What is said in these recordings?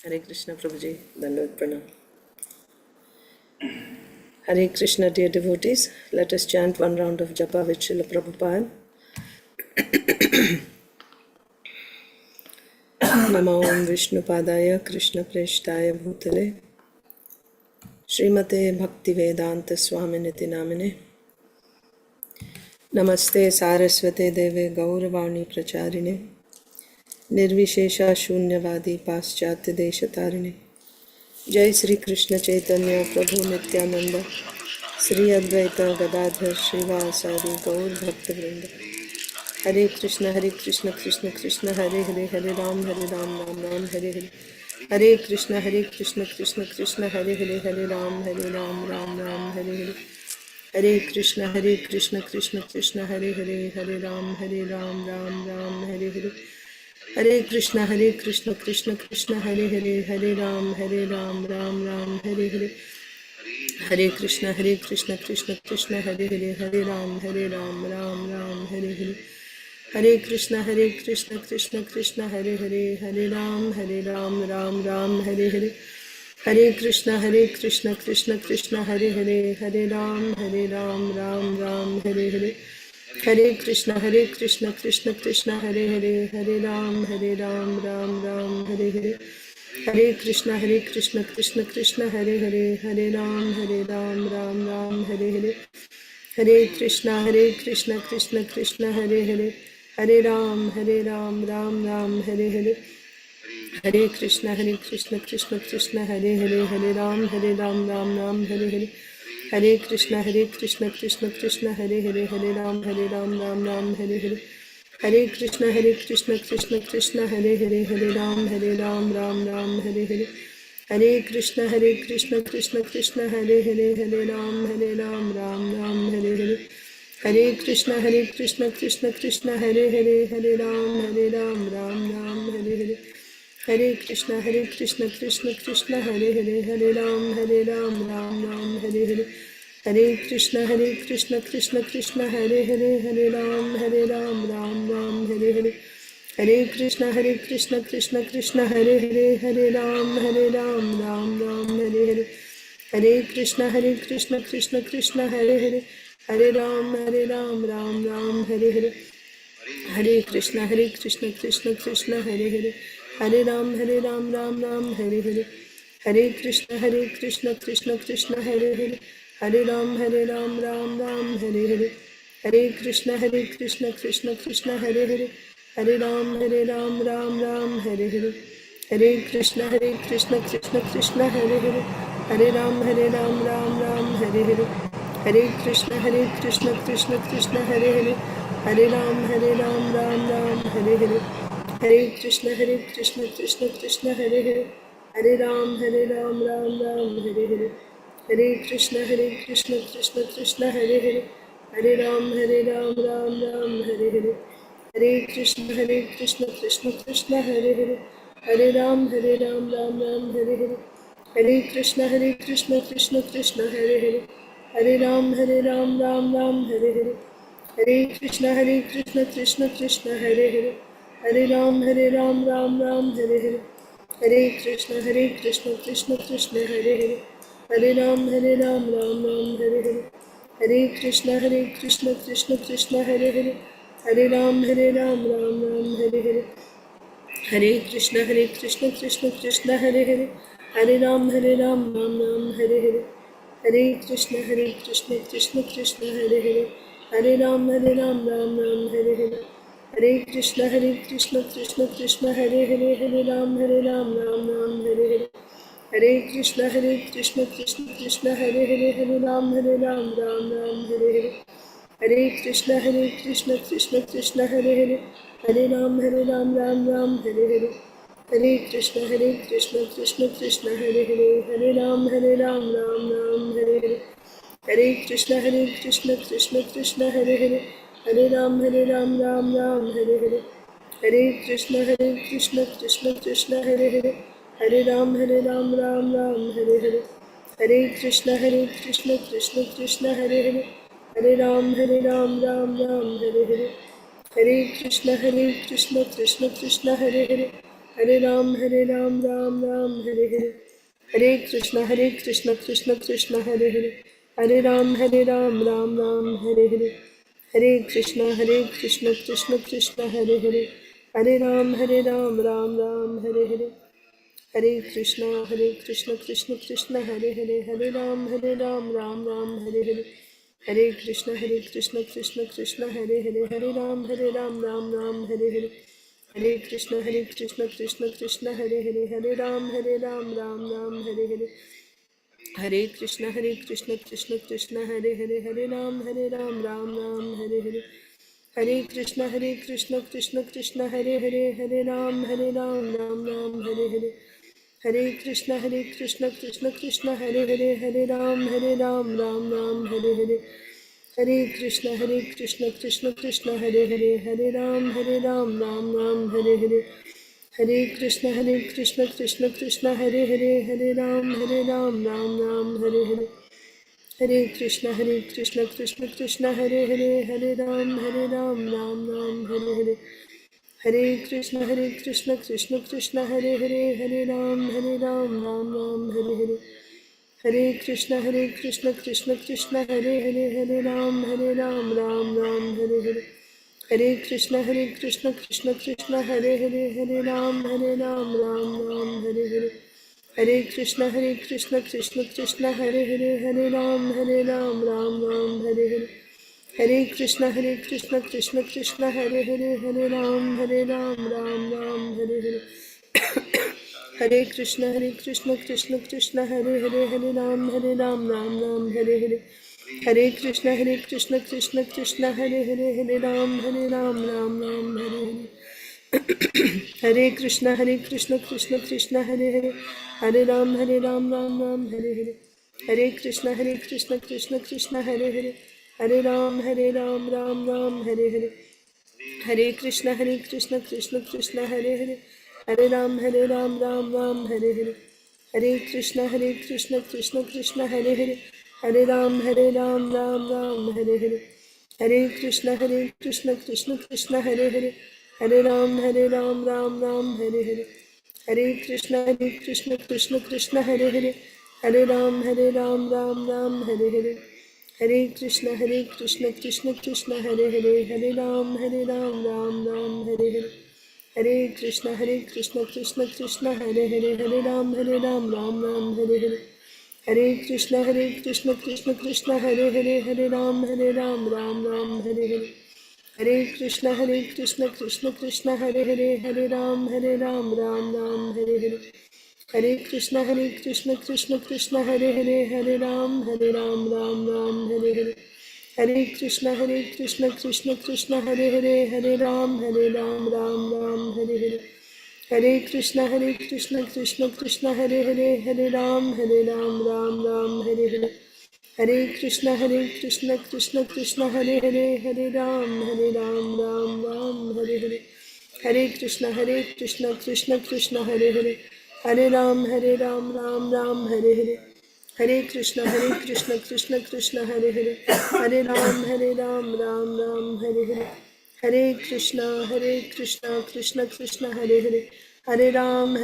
Hare Krishna Prabhuji, Dandavad Pranam. Hare Krishna, dear devotees, let us chant one round of japa with Srila Prabhupada. Namo Om Vishnu Padaya Krishna Preshtaya Bhutale Srimate Bhakti Vedanta Swami Niti Namine Namaste Saraswate Deve Gauravani Pracharine Nirvishesha Shunyavadi Paschatya Deshatarine Jai Sri Krishna Chaitanya Prabhu Nityananda Sri Advaita Gadadhar Srivasari Gaur Bhakta Vrinda Hare Krishna Krishna Krishna Hare Hare Hare Ram Ram Ram Hare Hare Hare Krishna Krishna Krishna Hare Hare Hare Ram Ram Ram Hare Hare Hare Krishna Krishna Krishna Hare Hare Hare Ram Ram Ram Hare Hare Hare Krishna Krishna Hare Hare Hare Ram Ram Ram Hare Hare Hare Krishna Krishna Hare Hare Hare Ram Ram Ram Hare Hare Hare Krishna Krishna Hare Hare Hare Ram Ram Ram Hare Hare Hare Krishna Krishna Hare Hare Hare Ram Ram Ram Hare Hare Hare Krishna Krishna Hare Hare Hare Ram Ram Ram Hare Hare Hare Krishna Krishna Hare Hare Hare Ram Ram Hare Hare Hare Krishna Krishna Hare Hare Hare Ram Ram Hare Hare Hare Krishna Krishna Hare Hare Hare Ram Ram Hare Hare Hare Krishna Krishna Hare Hare Hare Ram Ram Hare Hare Hare Krishna Krishna Hare Hare Hare Ram Ram Hare Hare Hare Krishna Krishna Hare Hare Hare Ram Ram Hare Hare Hare Krishna Krishna Hare Hare Hare Ram Ram Hare Hare Hare Krishna Krishna Hare Hare Hare Ram Ram Hare Hare Hare Krishna Krishna Hare Hare Hare Ram Ram Hare Hare Hare Krishna Krishna Hare Hare Hare Ram Ram Hare Hare Hare Krishna Krishna Hare Hare Hare Ram Ram Hare Hare Hare Krishna Krishna Hare Hare Hare Ram Ram Hare Hare Hare Krishna Krishna Hare Hare Hare Ram Ram Hare Hare Hare Krishna Krishna Hare Hare Hare Ram Ram Hare Hare Hare Krishna Krishna Hare Hare Hare Ram Ram Hare Hare Hare Krishna Krishna Hare Hare Hare Ram Ram Hare Hare Hare Krishna Krishna Hare Hare Hare Ram Ram Hare Hare Hare Krishna Krishna Hare Hare Hare Ram Ram Hare Hare Hare Krishna Krishna Hare Hare Hare Ram Ram Hare Hare Hare Krishna Krishna Hare Hare Hare Ram Ram Hare Hare Hare Krishna Krishna Hare Hare Hare Ram Ram Hare Hare Hare Krishna Krishna Hare Hare Hare Ram Ram Hare Hare Hare Krishna Krishna Hare Hare Hare Ram Ram Hare Hare Hare Krishna Krishna Hare Hare Hare Ram Ram Hare Hare Hare Krishna Krishna Hare Hare Hare Ram Ram Hare Hare Hare Krishna Krishna Hare Hare Hare Ram Ram Hare Hare Hare Krishna Krishna Hare Hare Hare Ram Ram Hare Hare Hare Krishna Krishna Hare Hare Hare Ram Ram Hare Hare Hare Krishna Krishna Hare Hare Hare Ram Ram Hare Hare Hare Krishna Krishna Krishna Hare Hare, Hare Ram Ram Ram Hare Hare, Hare Krishna Krishna Krishna Hare Hare, Hare Ram Ram Hare Hare, Hare Krishna Krishna Krishna Hare Hare, Hare Ram Ram Hare Hare, Hare Krishna Krishna Hare Hare, Hare Ram Ram Hare Hare, Hare Krishna Krishna Krishna Hare Hare, Hare Ram Ram Hare Hare, Hare Krishna Krishna Krishna Hare Hare, Hare Ram Ram Hare Hare, Hare Krishna Krishna Krishna Hare Hare, Hare Ram Ram Hare Hare, Hare Krishna Krishna Krishna Hare Hare, Hare Ram Ram Hare Hare, Hare Krishna Krishna Krishna Hare Hare, Hare Ram Ram Hare Hare, Hare Krishna Krishna Krishna Hare Hare, Hare Ram Ram Hare Hare, Hare Krishna Krishna Krishna Hare Hare, Hare Ram Ram Hare Hare, Hare Krishna Krishna Krishna Hare Hare, Hare Ram Ram Hare Hare, Hare Krishna Krishna Krishna Hare Hare, Hare Ram Ram Hare Hare, Hare Krishna Krishna Krishna Hare Hare, Hare Ram Ram Hare Hare, Hare Krishna Krishna Krishna Hare Hare, Hare Ram Ram Hare Hare, Hare Krishna Krishna Krishna Hare Hare, Hare Ram Ram Hare Hare, Hare Krishna Krishna Krishna Hare Hare, Hare Ram Ram Hare Hare, Hare Krishna Krishna Krishna Hare Hare, Hare Ram Ram Hare Hare, Hare Krishna Krishna Krishna Hare Hare, Hare Ram Ram Hare Hare, Hare Krishna Krishna Krishna Hare Hare, Hare Ram Ram Hare Hare, Hare Krishna Krishna Krishna Hare Hare, Hare Ram Ram Hare Hare, Hare Krishna Krishna Krishna Hare Hare, Hare Ram Ram Hare Hare, Hare Krishna Krishna Krishna Hare Hare, Hare Ram Ram Hare Hare, Hare Krishna Krishna Krishna Hare Hare, Hare Ram Ram Hare Hare, Hare Krishna Krishna Hare Hare, Hare Ram Ram Hare Hare, Hare Krishna Krishna Hare Hare, Hare Ram Ram Hare Hare, Hare Krishna Krishna Hare Hare, Hare Ram Ram Hare Hare, Hare Krishna Krishna Hare Hare, Hare Ram Ram Hare Hare, Hare Krishna Krishna Hare Hare, Hare Ram Ram Hare Hare, Hare Krishna Krishna Hare Hare, Hare Ram Ram Hare Hare, Hare Krishna Krishna Hare Hare, Hare Ram Ram Hare Hare, Hare Krishna Krishna Hare Hare, Hare Ram Ram Hare Hare, Hare Krishna Krishna Hare Hare, Hare Ram Ram Hare Hare, Hare Krishna Krishna Hare Hare, Hare Ram Ram Hare Hare, Hare Krishna Krishna Hare Hare, Hare Ram Ram Hare Hare, Hare Krishna Krishna Hare Hare, Hare Ram Ram Hare Hare, Hare Krishna Krishna Hare Hare, Hare Ram Ram Hare Hare, Hare Krishna Krishna Hare Hare, Hare Ram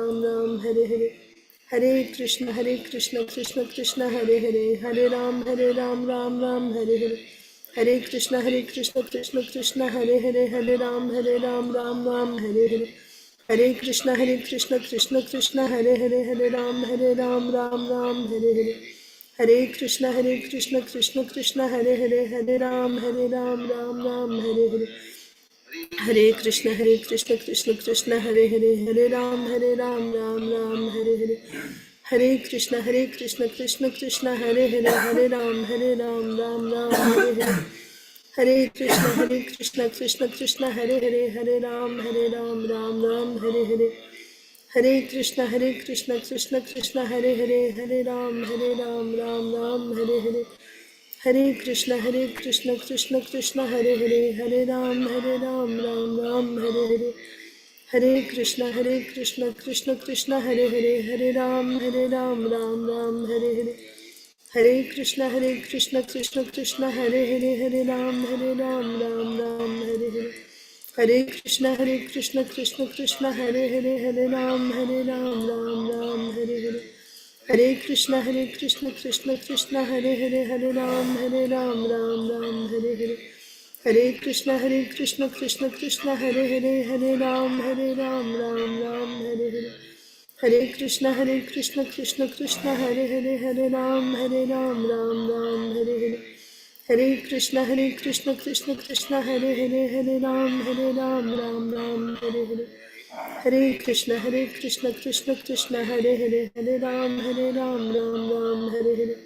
Ram Hare Hare, Hare Krishna Krishna Hare Hare, Hare Ram Ram Hare Hare, Hare Krishna Krishna Hare Hare, Hare Ram Ram Hare Hare, Hare Krishna Krishna Hare Hare, Hare Ram Ram Hare Hare, Hare Krishna Krishna Hare Hare, Hare Ram Ram Hare Hare, Hare Krishna Krishna Hare Hare, Hare Ram Ram Hare Hare, Hare Krishna Krishna Hare Hare, Hare Ram Ram Hare Hare, Hare Krishna Krishna Hare Hare, Hare Ram Ram Hare Hare, Hare Krishna Krishna Hare Hare, Hare Ram Ram Hare Hare, Hare Krishna Krishna Krishna Hare Hare, Hare Ram Ram Ram Hare Hare. Hare Krishna Krishna Krishna Hare Hare, Hare Ram Ram Ram Hare Hare. Hare Krishna Krishna Krishna Hare Hare, Hare Ram Ram Ram Hare Hare. Hare Krishna Krishna Hare Hare, Hare Ram Ram Ram Hare Hare. Hare Krishna Krishna Hare Hare, Hare Ram Ram Ram Hare Hare. Hare Krishna Krishna Hare Hare, Hare Ram Ram Ram Hare Hare. Hare Krishna Krishna Hare Hare, Hare Ram Ram Ram Hare Hare. Hare Krishna Krishna Hare Hare, Hare Ram Ram Ram Hare Hare. Hare Krishna Krishna Hare Hare, Hare Ram Ram Ram Hare Hare. Hare Krishna Krishna Hare Hare, Hare Ram Ram Ram Hare Hare. Hare Krishna Krishna Hare Hare, Hare Ram Ram Ram Hare Hare. Hare Krishna Krishna Hare Hare, Hare Ram Ram Ram Hare Hare.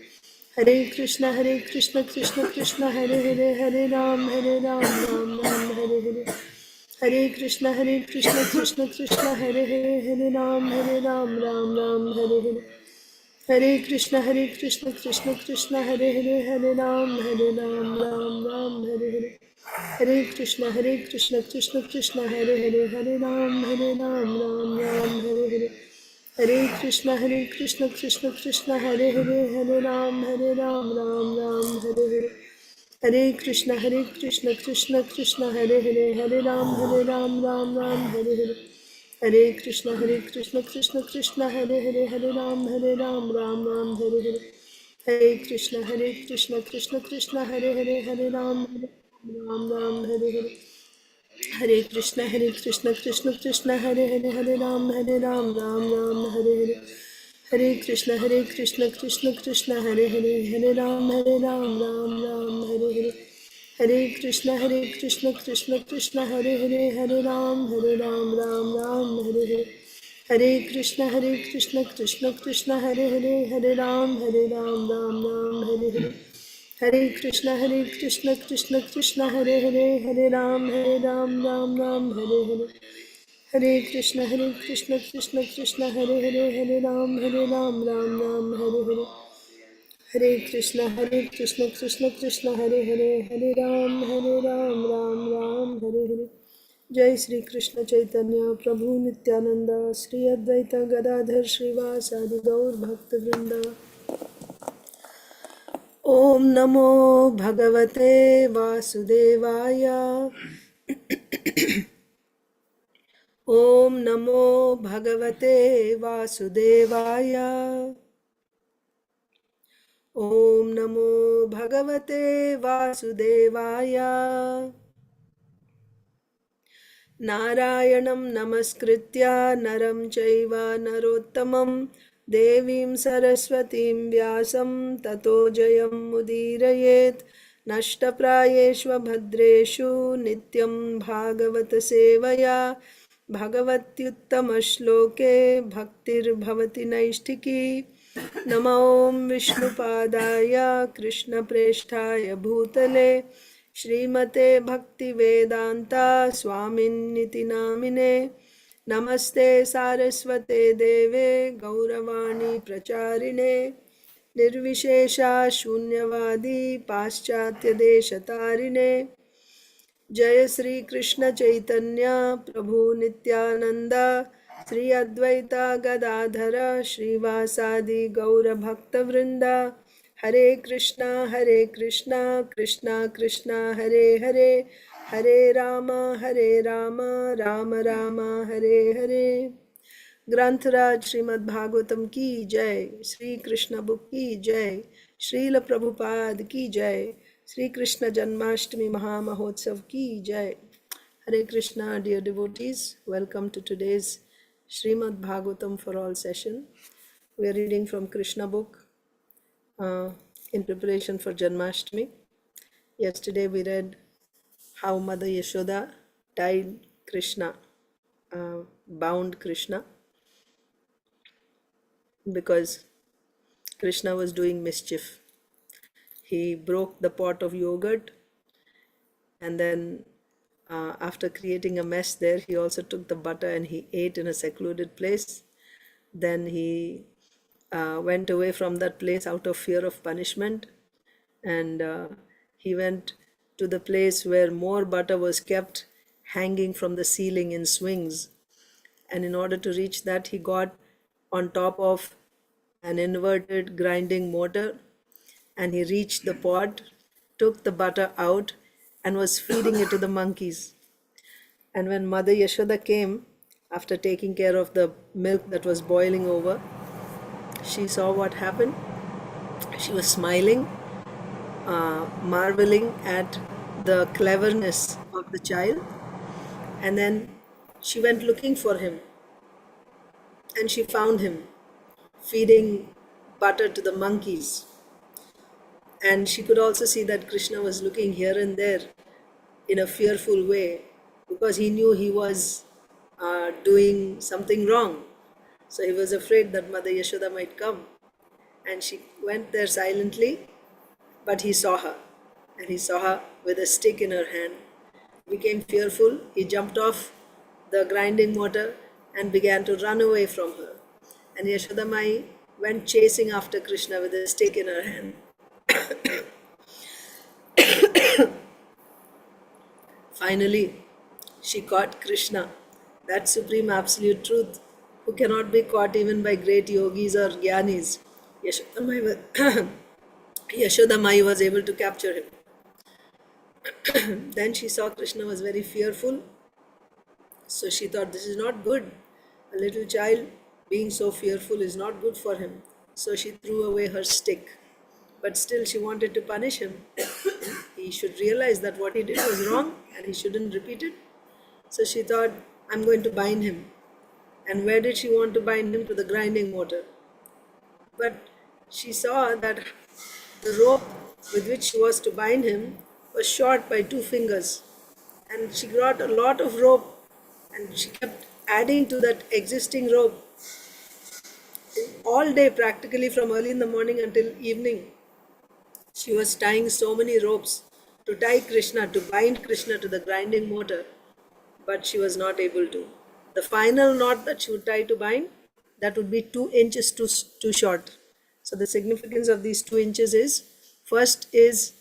Hare Krishna Krishna Hare Hare, Hare Ram Ram Ram Hare Hare. Hare Krishna Krishna Hare Hare, Hare Ram Ram Ram Hare Hare. Hare Krishna Krishna Hare Hare, Hare Ram Ram Ram Hare Hare. Hare Krishna Krishna Hare Hare, Hare Ram Ram Ram Hare Hare. Hare Krishna Krishna Hare Hare, Hare Ram Ram Ram Hare Hare. Hare Krishna Krishna Hare Hare, Hare Ram Ram Hare Hare. Hare Krishna Krishna Hare Hare, Hare Ram Ram Ram Hare Hare. Hare Krishna Krishna Hare Hare, Hare Ram Ram Ram Hare Hare. Hare Krishna Krishna Hare Hare, Hare Ram Ram Ram Hare Hare. Hare Krishna Krishna Hare Hare, Hare Ram Ram Ram Hare Hare. Hare Krishna Krishna Hare Hare, Hare Ram Ram Ram Hare Hare. Hare Krishna Krishna Hare Hare, Hare Ram Ram Ram Hare Hare. Hare Krishna Krishna Hare Hare, Hare Ram Ram Ram Hare Hare. Jai Sri Krishna Chaitanya Prabhu Nityananda Sri Advaita Gadadhar Srivasadi Gaur Bhakta Vrinda. Om Namo Bhagavate Vasudevaya. Om Namo Bhagavate Vasudevaya. Om Namo Bhagavate Vasudevaya. Narayanam Namaskritya Naram Chaiva Narottamam Devim Saraswatim Vyasam Tato Jayam Mudirayet. Nashtaprayeshva Bhadreshu Nityam Bhagavata Sevaya Bhagavatyuttama-shloke Bhaktir Bhavati Naishtiki. Namo Om Vishnupadaya Krishna Presthaya Bhutale Srimate Bhakti Vedanta Swamin Niti Namine. Namaste Saraswate Deve Gauravani Pracharine Nirvishesha Shunyavadi Paschatya Deshatarine. Jai Sri Krishna Chaitanya Prabhu Nityananda Sri Advaita Gadadhara Srivasadi Gaura Bhakta Vrinda. Hare Krishna Krishna Krishna Hare Hare, Hare Rama Rama Rama Hare Hare. ग्रंथराज Shrimad Bhagavatam की जय, Shri Krishna book की जय, श्रील प्रभुपाद की जय, श्री कृष्ण जन्माष्टमी महामहोत्सव की जय. Hare Krishna, dear devotees, welcome to today's Srimad Bhagavatam for All session. We are reading from Krsna Book in preparation for Janmashtami. Yesterday we read how Mother Yashoda tied Krishna, bound Krishna, because Krishna was doing mischief. He broke the pot of yogurt and then after creating a mess there, he also took the butter and he ate in a secluded place. Then he went away from that place out of fear of punishment, and he went to the place where more butter was kept hanging from the ceiling in swings. And in order to reach that, he got on top of an inverted grinding mortar, and he reached the pot, took the butter out, and was feeding it to the monkeys. And when Mother Yashoda came, after taking care of the milk that was boiling over, she saw what happened. She was smiling, marveling at the cleverness of the child. And then she went looking for him, and she found him feeding butter to the monkeys. And she could also see that Krishna was looking here and there in a fearful way, because he knew he was doing something wrong. So he was afraid that Mother Yashoda might come. And she went there silently, but he saw her. And he saw her with a stick in her hand. He became fearful. He jumped off the grinding mortar and began to run away from her. And Yashoda Mai went chasing after Krishna with a stick in her hand. Finally, she caught Krishna, that supreme absolute truth, who cannot be caught even by great yogis or jnanis. Yashoda Mai was able to capture him. Then she saw Krishna was very fearful, so she thought, this is not good. A little child being so fearful is not good for him. So she threw away her stick. But still she wanted to punish him. He should realize that what he did was wrong and he shouldn't repeat it. So she thought, I'm going to bind him. And where did she want to bind him? To the grinding mortar. But she saw that the rope with which she was to bind him was short by 2 fingers. And she got a lot of rope, and she kept adding to that existing rope all day, practically from early in the morning until evening. She was tying so many ropes to tie Krishna, to bind Krishna to the grinding mortar, but she was not able to. The final knot that she would tie to bind, that would be 2 inches too short. So the significance of these 2 inches is, first is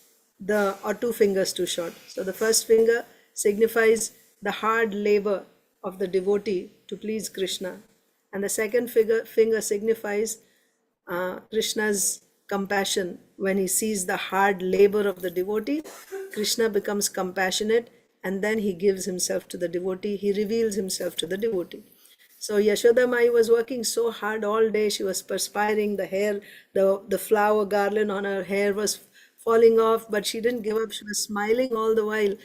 or 2 fingers too short. So the first finger signifies the hard labor of the devotee to please Krishna. And the second finger signifies Krishna's compassion. When he sees the hard labor of the devotee, Krishna becomes compassionate, and then he gives himself to the devotee. He reveals himself to the devotee. So Yashoda Mai was working so hard all day. She was perspiring. The hair, the flower garland on her hair was falling off, but she didn't give up. She was smiling all the while,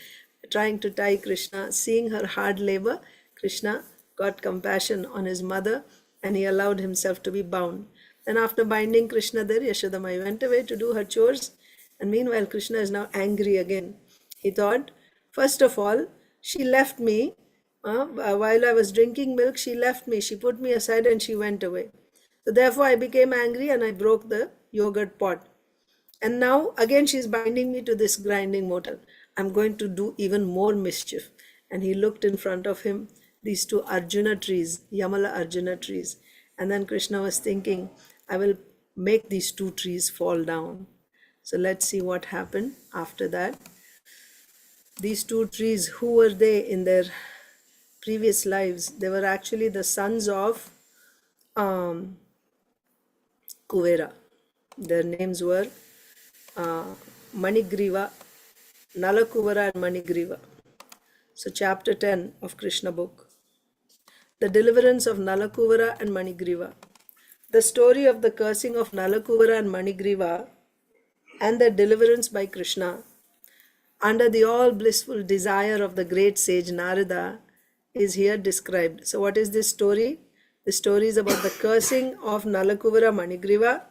trying to tie Krishna. Seeing her hard labor, Krishna got compassion on his mother, and he allowed himself to be bound. Then after binding Krishna there, Yashoda Mai went away to do her chores. And meanwhile, Krishna is now angry again. He thought, first of all, she left me. While I was drinking milk, she left me. She put me aside and she went away. So therefore, I became angry and I broke the yogurt pot. And now again she is binding me to this grinding mortar. I'm going to do even more mischief. And he looked in front of him, these 2 Arjuna trees, Yamala Arjuna trees. And then Krishna was thinking, I will make these 2 trees fall down. So let's see what happened after that. These 2 trees, who were they in their previous lives? They were actually the sons of Kuvera. Their names were Maṇigrīva, Nalakuvara and Manigriva. So chapter 10 of Krsna Book. The deliverance of Nalakūvara and Manigriva. The story of the cursing of Nalakūvara and Manigriva and their deliverance by Krishna under the all blissful desire of the great sage Narada is here described. So what is this story? The story is about the cursing of Nalakuvara Maṇigrīva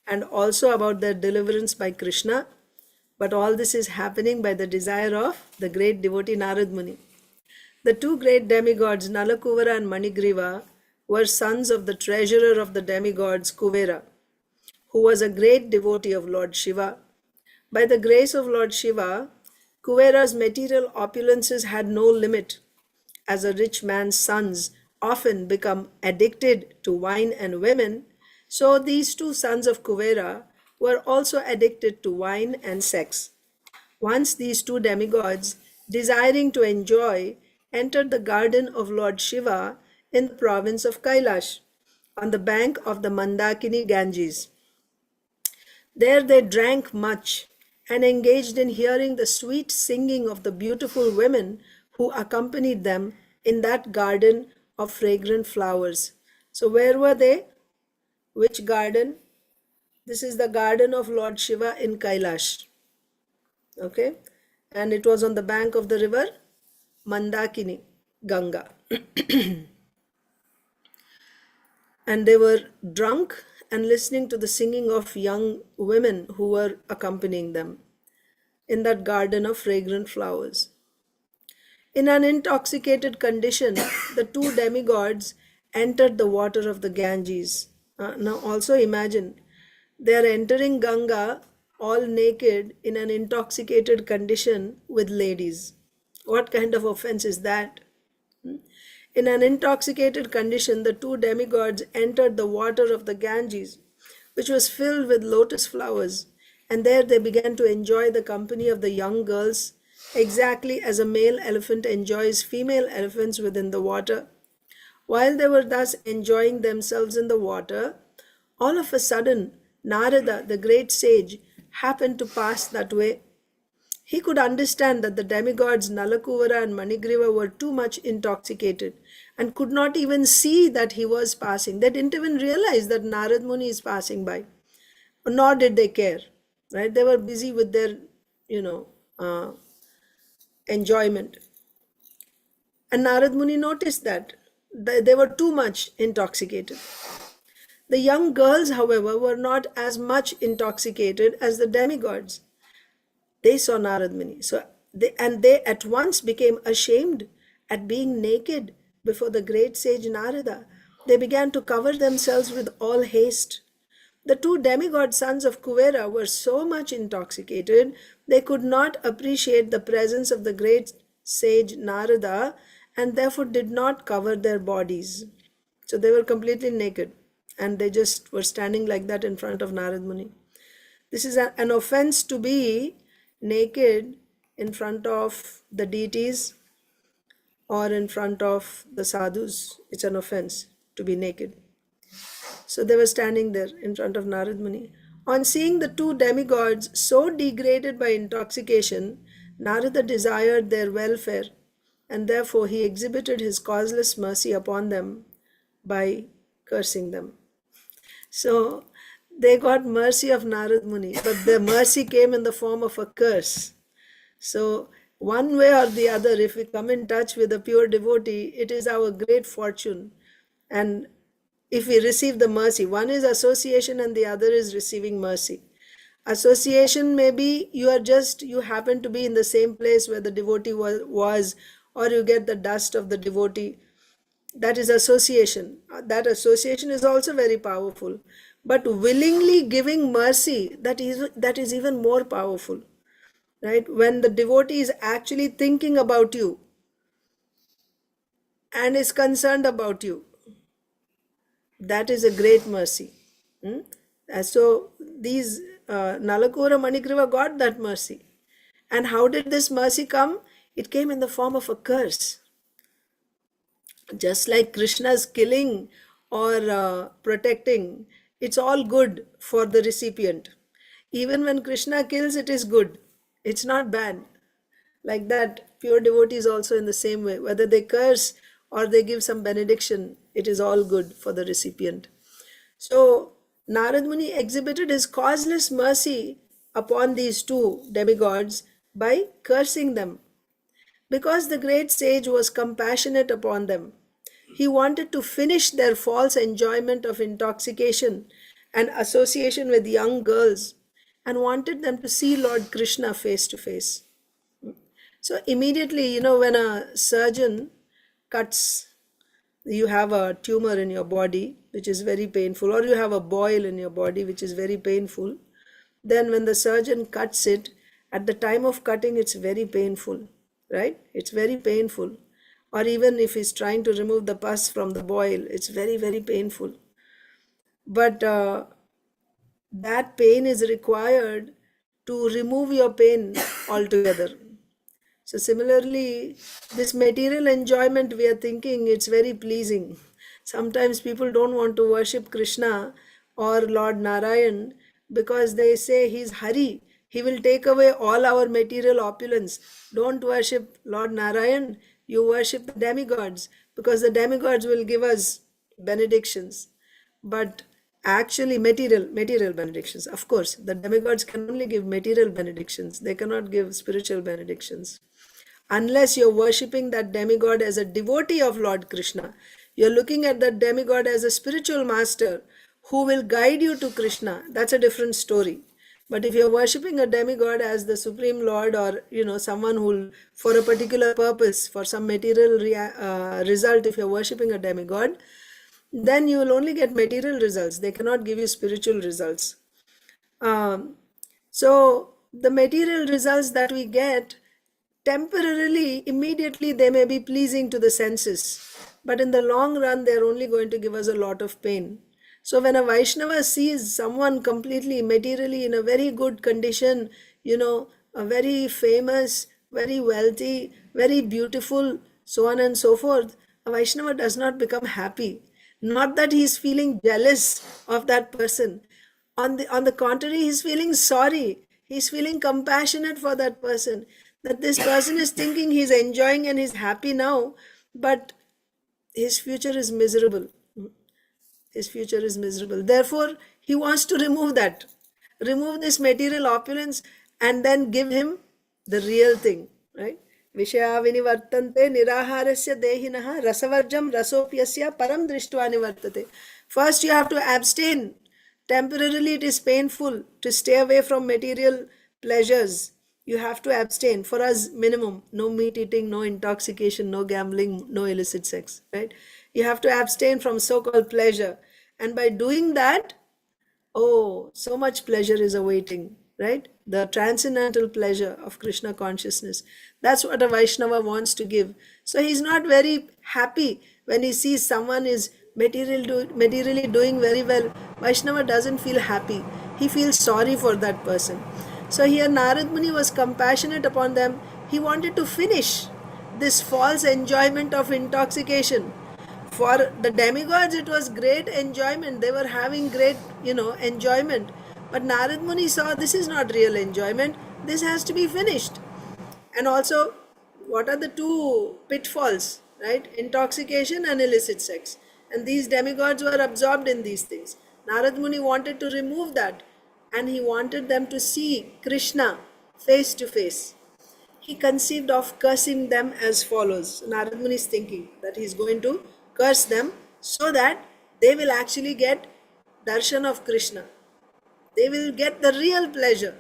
and also about their deliverance by Krishna. But all this is happening by the desire of the great devotee Narada Muni. The 2 great demigods, Nalakuvara and Maṇigrīva, were sons of the treasurer of the demigods, Kuvera, who was a great devotee of Lord Shiva. By the grace of Lord Shiva, Kuvera's material opulences had no limit, as a rich man's sons often become addicted to wine and women, so these two sons of Kuvera were also addicted to wine and sex. Once these two demigods, desiring to enjoy, entered the garden of Lord Shiva in the province of Kailash, on the bank of the Mandakini Ganges. There they drank much and engaged in hearing the sweet singing of the beautiful women who accompanied them in that garden of fragrant flowers. So, where were they? Which garden? This is the garden of Lord Shiva in Kailash. Okay, and it was on the bank of the river Mandakini, Ganga. And they were drunk and listening to the singing of young women who were accompanying them in that garden of fragrant flowers. In an intoxicated condition, the two demigods entered the water of the Ganges. Now, also imagine they are entering Ganga all naked in an intoxicated condition with ladies. What kind of offense is that? In an intoxicated condition, the two demigods entered the water of the Ganges, which was filled with lotus flowers, and there they began to enjoy the company of the young girls, exactly as a male elephant enjoys female elephants within the water. While they were thus enjoying themselves in the water, all of a sudden, Narada, the great sage, happened to pass that way. He could understand that the demigods Nalakuvara and Manigriva were too much intoxicated and could not even see that he was passing. They didn't even realize that Narada Muni is passing by, nor did they care. Right? They were busy with their, enjoyment. And Narada Muni noticed that they were too much intoxicated. The young girls, however, were not as much intoxicated as the demigods. They saw Narada Muni. They at once became ashamed at being naked before the great sage Narada. They began to cover themselves with all haste. The two demigod sons of Kuvera were so much intoxicated, they could not appreciate the presence of the great sage Narada and therefore did not cover their bodies. So they were completely naked and they just were standing like that in front of Narada Muni. This is an offense to be naked in front of the deities or in front of the sadhus. It's an offense to be naked. So they were standing there in front of Narada Muni. On seeing the two demigods so degraded by intoxication, Narada desired their welfare, and therefore he exhibited his causeless mercy upon them by cursing them. So they got mercy of Narada Muni, but the mercy came in the form of a curse. So one way or the other, if we come in touch with a pure devotee, it is our great fortune. And if we receive the mercy, one is association and the other is receiving mercy. Association may be you happen to be in the same place where the devotee was, or you get the dust of the devotee. That is association. That association is also very powerful. But willingly giving mercy, that is even more powerful. Right? When the devotee is actually thinking about you and is concerned about you, that is a great mercy. So these Nalakūvara Maṇigrīva got that mercy. And how did this mercy come? It came in the form of a curse. Just like Krishna's killing or protecting, it's all good for the recipient. Even when Krishna kills, it is good. It's not bad. Like that, pure devotees also in the same way. Whether they curse or they give some benediction, it is all good for the recipient. So Narada Muni exhibited his causeless mercy upon these two demigods by cursing them. Because the great sage was compassionate upon them, he wanted to finish their false enjoyment of intoxication and association with young girls and wanted them to see Lord Krishna face to face. So immediately, when a surgeon cuts, you have a tumor in your body, which is very painful, or you have a boil in your body, which is very painful. Then when the surgeon cuts it At the time of cutting, it's very painful, right? It's very painful. Or even if he's trying to remove the pus from the boil, it's very, very painful. But that pain is required to remove your pain altogether. So similarly, this material enjoyment, we are thinking it's very pleasing. Sometimes people don't want to worship Krishna or Lord Narayan because they say he's Hari. He will take away all our material opulence. Don't worship Lord Narayan, you worship the demigods, because the demigods will give us benedictions. But actually, material benedictions, of course, the demigods can only give material benedictions. They cannot give spiritual benedictions. Unless you're worshipping that demigod as a devotee of Lord Krishna, you're looking at that demigod as a spiritual master who will guide you to Krishna. That's a different story. But if you're worshipping a demigod as the supreme lord, or someone who, for a particular purpose, for some material result, if you're worshipping a demigod, then you will only get material results. They cannot give you spiritual results. So the material results that we get, temporarily, immediately, they may be pleasing to the senses, but in the long run, they're only going to give us a lot of pain. So when a Vaishnava sees someone completely materially in a very good condition, a very famous, very wealthy, very beautiful, so on and so forth, a Vaishnava does not become happy. Not that he's feeling jealous of that person. On the contrary, he's feeling sorry. He's feeling compassionate for that person. That this person is thinking he's enjoying and he's happy now, but his future is miserable. His future is miserable. Therefore, he wants to remove that. Remove this material opulence and then give him the real thing, right? Vishaya vinivartante niraharasya dehinaha rasavarjam rasopyasya param drishtva nivartate. First, you have to abstain. Temporarily, it is painful to stay away from material pleasures. You have to abstain. For us, minimum, no meat eating, no intoxication, no gambling, no illicit sex, right? You have to abstain from so-called pleasure. And by doing that, oh, so much pleasure is awaiting, right? The transcendental pleasure of Krishna consciousness. That's what a Vaishnava wants to give. So he's not very happy when he sees someone is materially doing very well. Vaishnava doesn't feel happy. He feels sorry for that person. So here Narada Muni was compassionate upon them. He wanted to finish this false enjoyment of intoxication. For the demigods, it was great enjoyment. They were having great, enjoyment. But Narad Muni saw this is not real enjoyment. This has to be finished. And also, what are the two pitfalls, right? Intoxication and illicit sex. And these demigods were absorbed in these things. Narad Muni wanted to remove that. And he wanted them to see Krishna face to face. He conceived of cursing them as follows. Narad Muni is thinking that he's going to curse them so that they will actually get darshan of Krishna. They will get the real pleasure.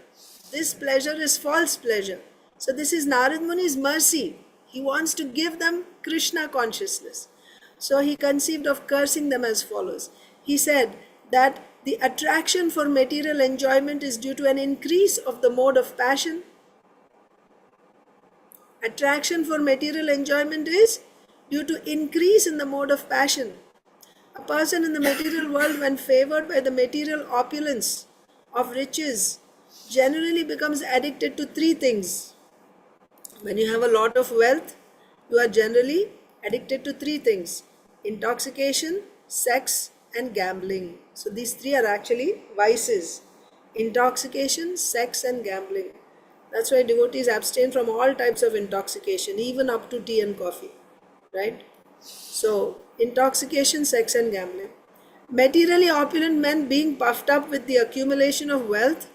This pleasure is false pleasure. So this is Narad Muni's mercy. He wants to give them Krishna consciousness. So he conceived of cursing them as follows. He said that the attraction for material enjoyment is due to an increase of the mode of passion. Attraction for material enjoyment is due to increase in the mode of passion. A person in the material world, when favored by the material opulence of riches, generally becomes addicted to three things. When you have a lot of wealth, you are generally addicted to three things: intoxication, sex, and gambling. So these three are actually vices: intoxication, sex, and gambling. That's why devotees abstain from all types of intoxication, even up to tea and coffee, right? So, intoxication, sex, and gambling. Materially opulent men, being puffed up with the accumulation of wealth,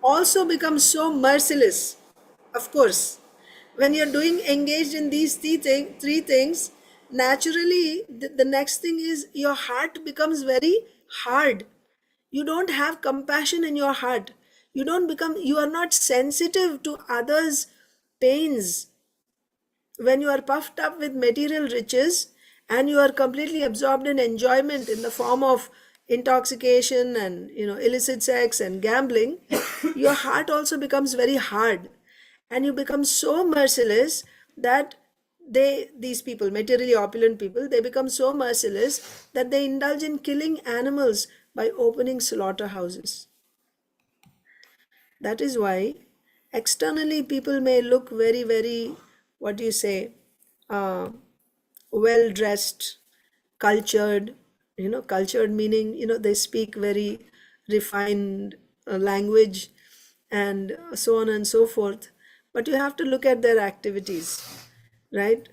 also become so merciless. Of course, when you're engaged in these three things, naturally the next thing is your heart becomes very hard. You don't have compassion in your heart. You are not sensitive to others' pains. When you are puffed up with material riches and you are completely absorbed in enjoyment in the form of intoxication and illicit sex and gambling, your heart also becomes very hard, and you become so merciless that these people, materially opulent people, they become so merciless that they indulge in killing animals by opening slaughterhouses. That is why externally people may look very, very, what do you say, uh, well dressed, cultured, cultured meaning, they speak very refined language and so on and so forth. But you have to look at their activities, right?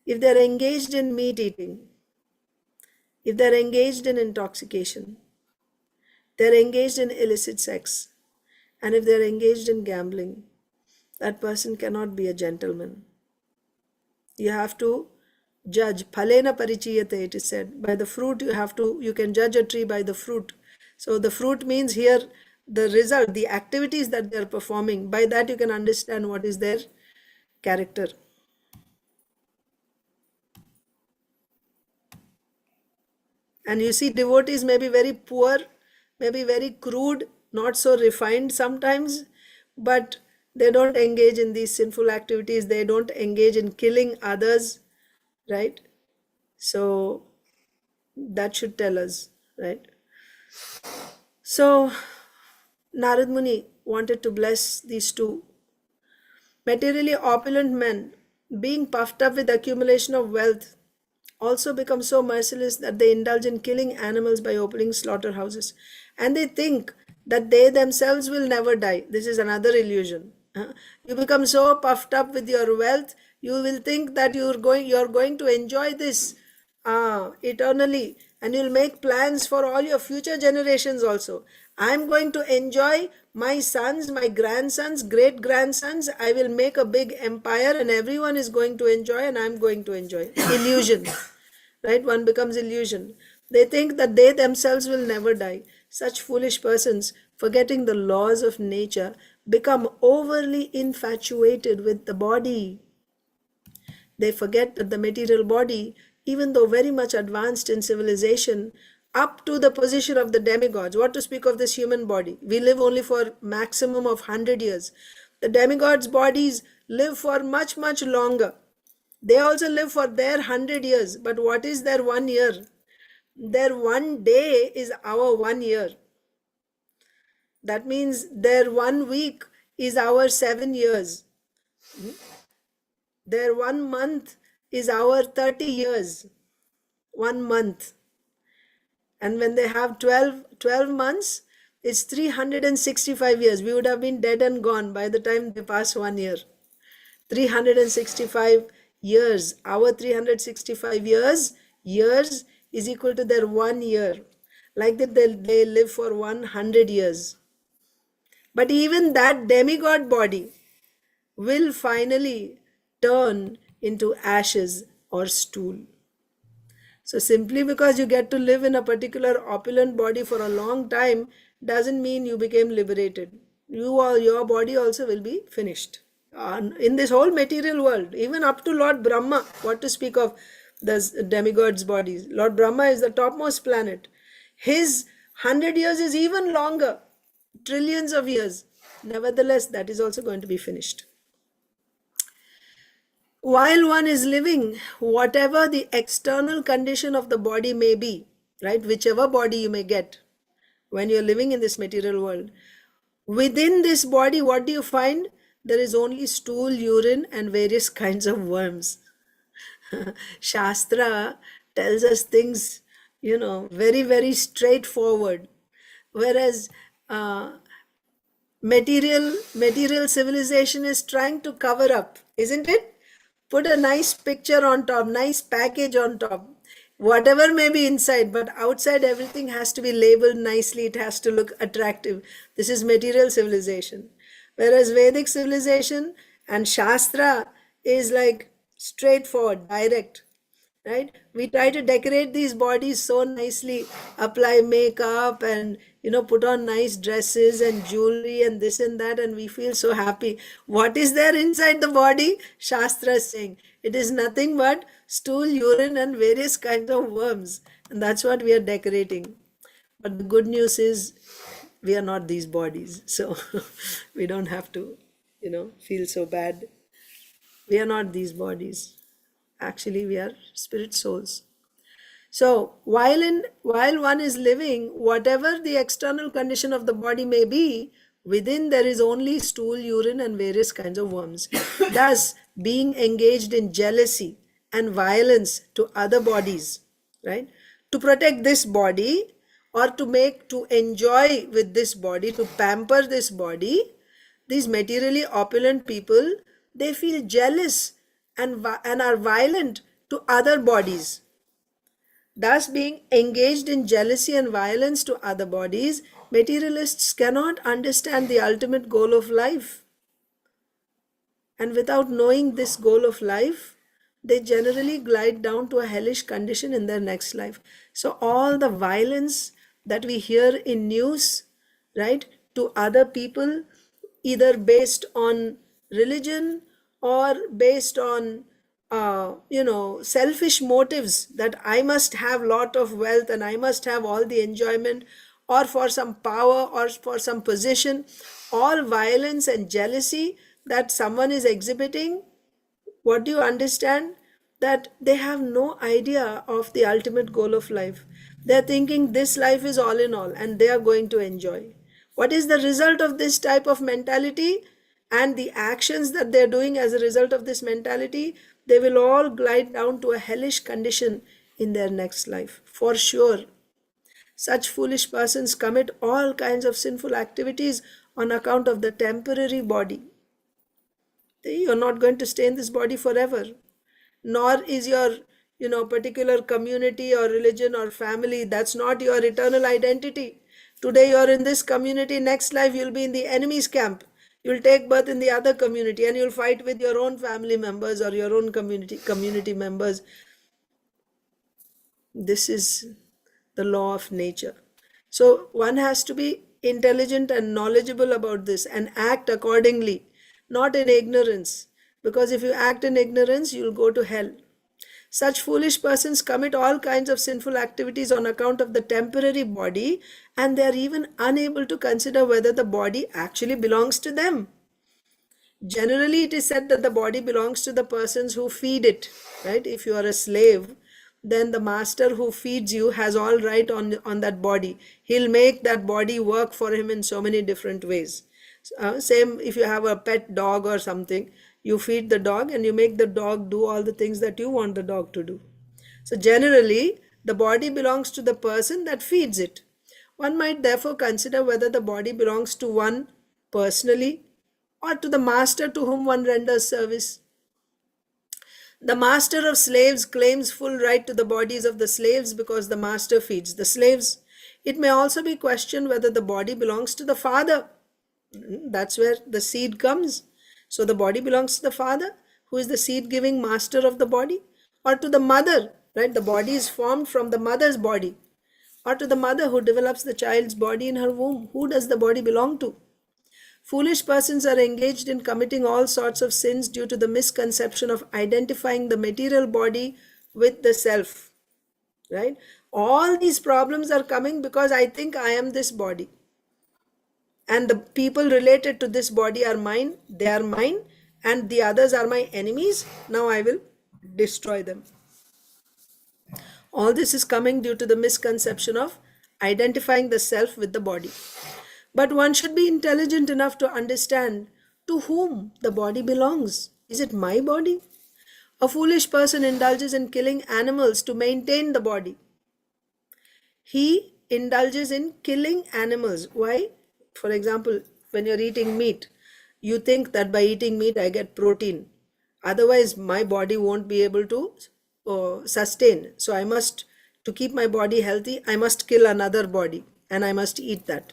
If they're engaged in meat eating, if they're engaged in intoxication, they're engaged in illicit sex, and if they're engaged in gambling, that person cannot be a gentleman. You have to judge. Phalena parichiyate, it is said. By the fruit, you can judge a tree by the fruit. So the fruit means here the result, the activities that they're performing. By that you can understand what is their character. And you see, devotees may be very poor, may be very crude, not so refined sometimes, but they don't engage in these sinful activities. They don't engage in killing others, right? So that should tell us, right? So Narad Muni wanted to bless these two materially opulent men, being puffed up with accumulation of wealth, also become so merciless that they indulge in killing animals by opening slaughterhouses. And they think that they themselves will never die. This is another illusion. You become so puffed up with your wealth, you will think that you're going to enjoy this eternally, and you'll make plans for all your future generations also. I'm going to enjoy my sons, my grandsons, great grandsons. I will make a big empire and everyone is going to enjoy and I'm going to enjoy. Illusion, right? One becomes illusion. They think that they themselves will never die. Such foolish persons, forgetting the laws of nature, become overly infatuated with the body. They forget that the material body, even though very much advanced in civilization, up to the position of the demigods, what to speak of this human body? We live only for maximum of 100 years. The demigods' bodies live for much, much longer. They also live for their 100 years. But what is their 1 year? Their 1 day is our 1 year. That means their 1 week is our 7 years. Their 1 month is our 30 years. 1 month. And when they have 12 months, it's 365 years. We would have been dead and gone by the time they pass 1 year. 365 years. Our 365 years is equal to their 1 year. Like that, they live for 100 years. But even that demigod body will finally turn into ashes or stool. So simply because you get to live in a particular opulent body for a long time doesn't mean you became liberated. Your body also will be finished. In this whole material world, even up to Lord Brahma, what to speak of the demigods' bodies. Lord Brahma is the topmost planet. His 100 years is even longer, trillions of years. Nevertheless, that is also going to be finished. While one is living, whatever the external condition of the body may be, right, whichever body you may get when you're living in this material world, within this body, what do you find? There is only stool, urine, and various kinds of worms. Shastra tells us things, very, very straightforward. Whereas material civilization is trying to cover up, isn't it? Put a nice picture on top, nice package on top, whatever may be inside, but outside everything has to be labeled nicely. It has to look attractive. This is material civilization. Whereas Vedic civilization and Shastra is like straightforward, direct. Right? We try to decorate these bodies so nicely, apply makeup and put on nice dresses and jewelry and this and that, and we feel so happy. What is there inside the body? Shastra is saying it is nothing but stool, urine, and various kinds of worms, and that's what we are decorating. But the good news is we are not these bodies. So we don't have to, feel so bad. We are not these bodies. Actually, we are spirit souls. So while one is living, whatever the external condition of the body may be, within there is only stool, urine, and various kinds of worms. Thus, being engaged in jealousy and violence to other bodies, right? To protect this body, or to enjoy with this body, to pamper this body, these materially opulent people, they feel jealous and are violent to other bodies. Thus, being engaged in jealousy and violence to other bodies, materialists cannot understand the ultimate goal of life. And without knowing this goal of life, they generally glide down to a hellish condition in their next life. So all the violence that we hear in news, right, to other people, either based on religion or based on selfish motives, that I must have lot of wealth and I must have all the enjoyment, or for some power or for some position, all violence and jealousy that someone is exhibiting, what do you understand? That they have no idea of the ultimate goal of life. They are thinking this life is all in all and they are going to enjoy. What is the result of this type of mentality and the actions that they are doing as a result of this mentality? They will all glide down to a hellish condition in their next life, for sure. Such foolish persons commit all kinds of sinful activities on account of the temporary body. You're not going to stay in this body forever, nor is your particular community or religion or family, that's not your eternal identity. Today you're in this community, next life you'll be in the enemy's camp. You'll take birth in the other community and you'll fight with your own family members or your own community members. This is the law of nature. So one has to be intelligent and knowledgeable about this and act accordingly, not in ignorance. Because if you act in ignorance, you'll go to hell. Such foolish persons commit all kinds of sinful activities on account of the temporary body, and they are even unable to consider whether the body actually belongs to them. Generally, it is said that the body belongs to the persons who feed it, right? If you are a slave, then the master who feeds you has all right on that body. He'll make that body work for him in so many different ways. Same if you have a pet dog or something, you feed the dog and you make the dog do all the things that you want the dog to do. So generally, the body belongs to the person that feeds it. One might therefore consider whether the body belongs to one personally or to the master to whom one renders service. The master of slaves claims full right to the bodies of the slaves because the master feeds the slaves. It may also be questioned whether the body belongs to the father. That's where the seed comes. So the body belongs to the father, who is the seed-giving master of the body, or to the mother, right? The body is formed from the mother's body, or to the mother who develops the child's body in her womb. Who does the body belong to? Foolish persons are engaged in committing all sorts of sins due to the misconception of identifying the material body with the self, right? All these problems are coming because I think I am this body. And the people related to this body are mine, they are mine, and the others are my enemies. Now I will destroy them. All this is coming due to the misconception of identifying the self with the body. But one should be intelligent enough to understand to whom the body belongs. Is it my body? A foolish person indulges in killing animals to maintain the body. He indulges in killing animals. Why? For example, when you're eating meat, you think that by eating meat I get protein. Otherwise, my body won't be able to sustain. So to keep my body healthy, I must kill another body and I must eat that.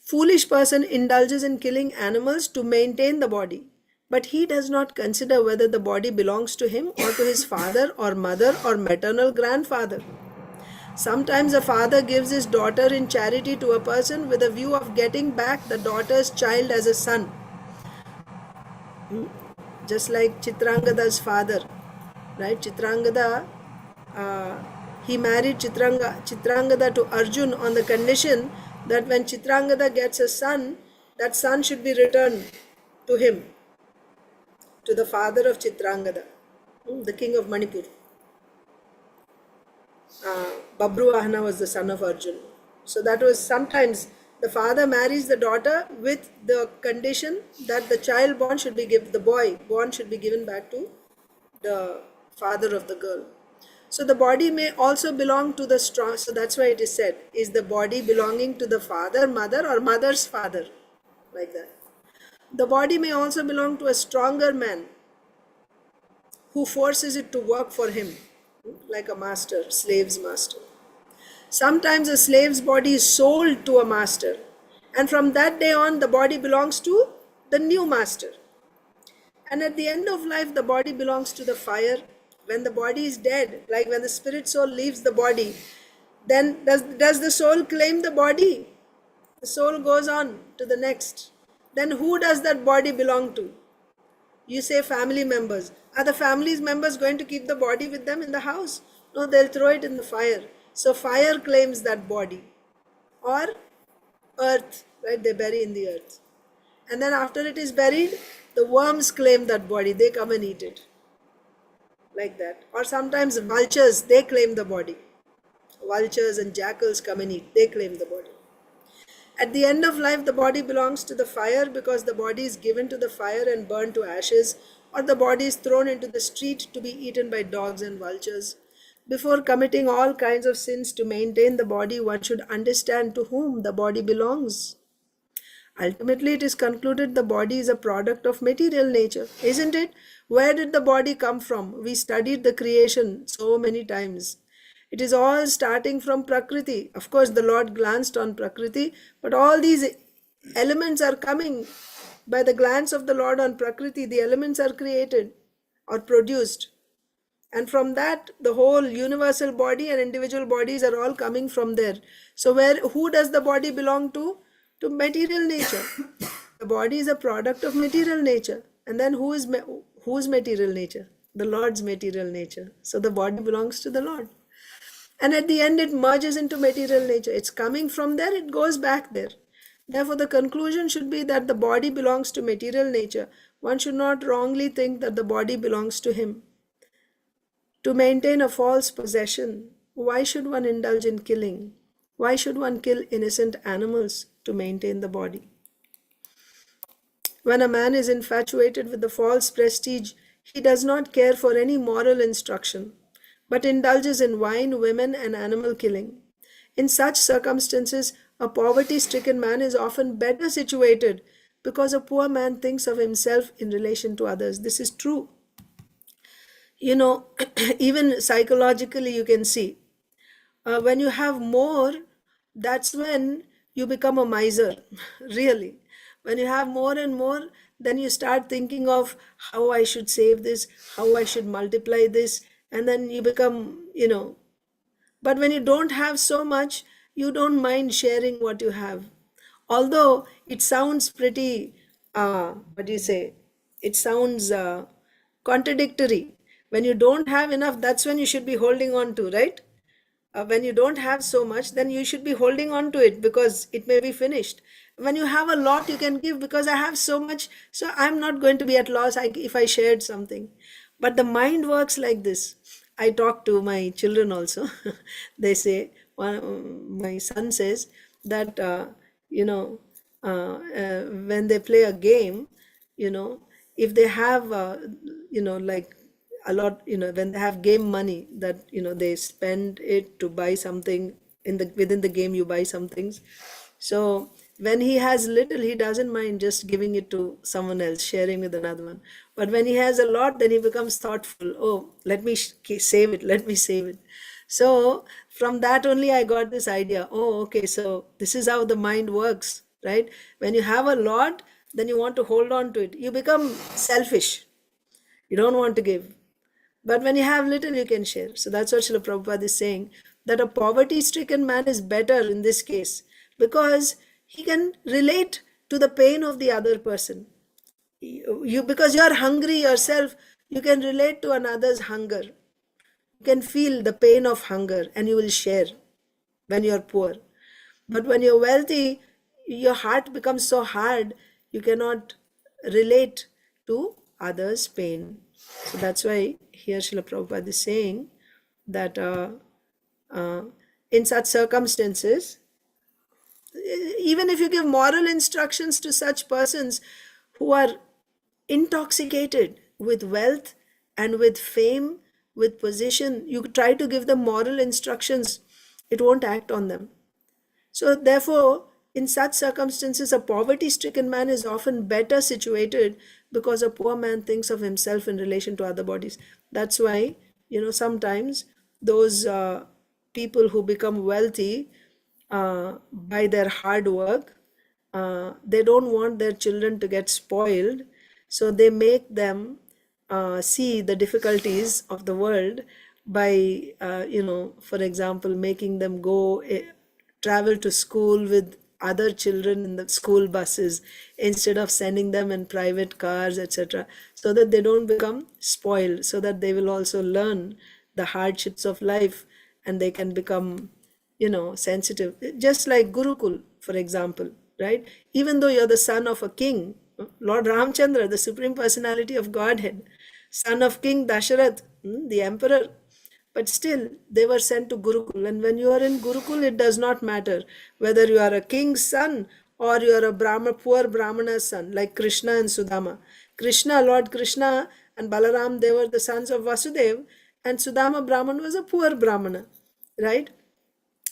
Foolish person indulges in killing animals to maintain the body, but he does not consider whether the body belongs to him or to his father or mother or maternal grandfather. Sometimes a father gives his daughter in charity to a person with a view of getting back the daughter's child as a son. Just like Chitrangada's father, right? Chitrangada, he married Chitrangada to Arjun on the condition that when Chitrangada gets a son, that son should be returned to him, to the father of Chitrangada, the king of Manipur. Babruahana was the son of Arjun. So that was sometimes the father marries the daughter with the condition that the child born should be given, the boy born should be given back to the father of the girl. So the body may also belong to the strong. So that's why it is said, is the body belonging to the father, mother, or mother's father? Like that. The body may also belong to a stronger man who forces it to work for him, like a master, slave's master. Sometimes a slave's body is sold to a master, and from that day on, the body belongs to the new master. And at the end of life, the body belongs to the fire. When the body is dead, like when the spirit soul leaves the body, then does the soul claim the body? The soul goes on to the next. Then who does that body belong to? You say family members. Are the family members going to keep the body with them in the house? No, they'll throw it in the fire. So fire claims that body. Or earth, right? They bury in the earth. And then after it is buried, the worms claim that body. They come and eat it. Like that. Or sometimes vultures, they claim the body. Vultures and jackals come and eat. They claim the body. At the end of life, the body belongs to the fire because the body is given to the fire and burned to ashes, or the body is thrown into the street to be eaten by dogs and vultures. Before committing all kinds of sins to maintain the body, one should understand to whom the body belongs. Ultimately, it is concluded the body is a product of material nature, isn't it? Where did the body come from? We studied the creation so many times. It is all starting from Prakriti. Of course, the Lord glanced on Prakriti, but all these elements are coming by the glance of the Lord on Prakriti. The elements are created or produced. And from that, the whole universal body and individual bodies are all coming from there. So who does the body belong to? To material nature. The body is a product of material nature. And then whose material nature? The Lord's material nature. So the body belongs to the Lord. And at the end, it merges into material nature. It's coming from there, it goes back there. Therefore, the conclusion should be that the body belongs to material nature. One should not wrongly think that the body belongs to him. To maintain a false possession, why should one indulge in killing? Why should one kill innocent animals to maintain the body? When a man is infatuated with the false prestige, he does not care for any moral instruction, but indulges in wine, women, and animal killing. In such circumstances, a poverty-stricken man is often better situated because a poor man thinks of himself in relation to others. This is true. Even psychologically, you can see when you have more, that's when you become a miser, really. When you have more and more, then you start thinking of how I should save this, how I should multiply this, and then you become, But when you don't have so much, you don't mind sharing what you have. Although it sounds pretty, It sounds contradictory. When you don't have enough, that's when you should be holding on to, right? When you don't have so much, then you should be holding on to it because it may be finished. When you have a lot, you can give because I have so much, so I'm not going to be at loss if I shared something. But the mind works like this. I talk to my children also. They say, my son says that, when they play a game, if they have, like a lot, when they have game money that, they spend it to buy something within the game, you buy some things. So when he has little, he doesn't mind just giving it to someone else, sharing with another one. But when he has a lot, then he becomes thoughtful. Oh, let me save it. Let me save it. So from that only I got this idea. Oh, okay. So this is how the mind works, right? When you have a lot, then you want to hold on to it. You become selfish. You don't want to give. But when you have little, you can share. So that's what Srila Prabhupada is saying, that a poverty-stricken man is better in this case because he can relate to the pain of the other person. Because you are hungry yourself, you can relate to another's hunger. You can feel the pain of hunger and you will share when you're poor. But when you're wealthy, your heart becomes so hard, you cannot relate to others' pain. So that's why here Srila Prabhupada is saying that uh, in such circumstances, even if you give moral instructions to such persons who are intoxicated with wealth and with fame, with position, you try to give them moral instructions, it won't act on them. So, therefore, in such circumstances, a poverty stricken man is often better situated because a poor man thinks of himself in relation to other bodies. That's why, sometimes those people who become wealthy by their hard work, they don't want their children to get spoiled. So, they make them see the difficulties of the world by, for example, making them go travel to school with other children in the school buses instead of sending them in private cars, etc., so that they don't become spoiled, so that they will also learn the hardships of life and they can become, sensitive. Just like Gurukul, for example, right? Even though you're the son of a king, Lord Ramchandra, the Supreme Personality of Godhead, son of King Dasharath, the emperor, but still they were sent to Gurukul. And when you are in Gurukul, it does not matter whether you are a king's son or you are a poor Brahmana's son, like Krishna and Sudama. Lord Krishna and Balaram, they were the sons of Vasudev, and Sudama Brahman was a poor Brahmana, right?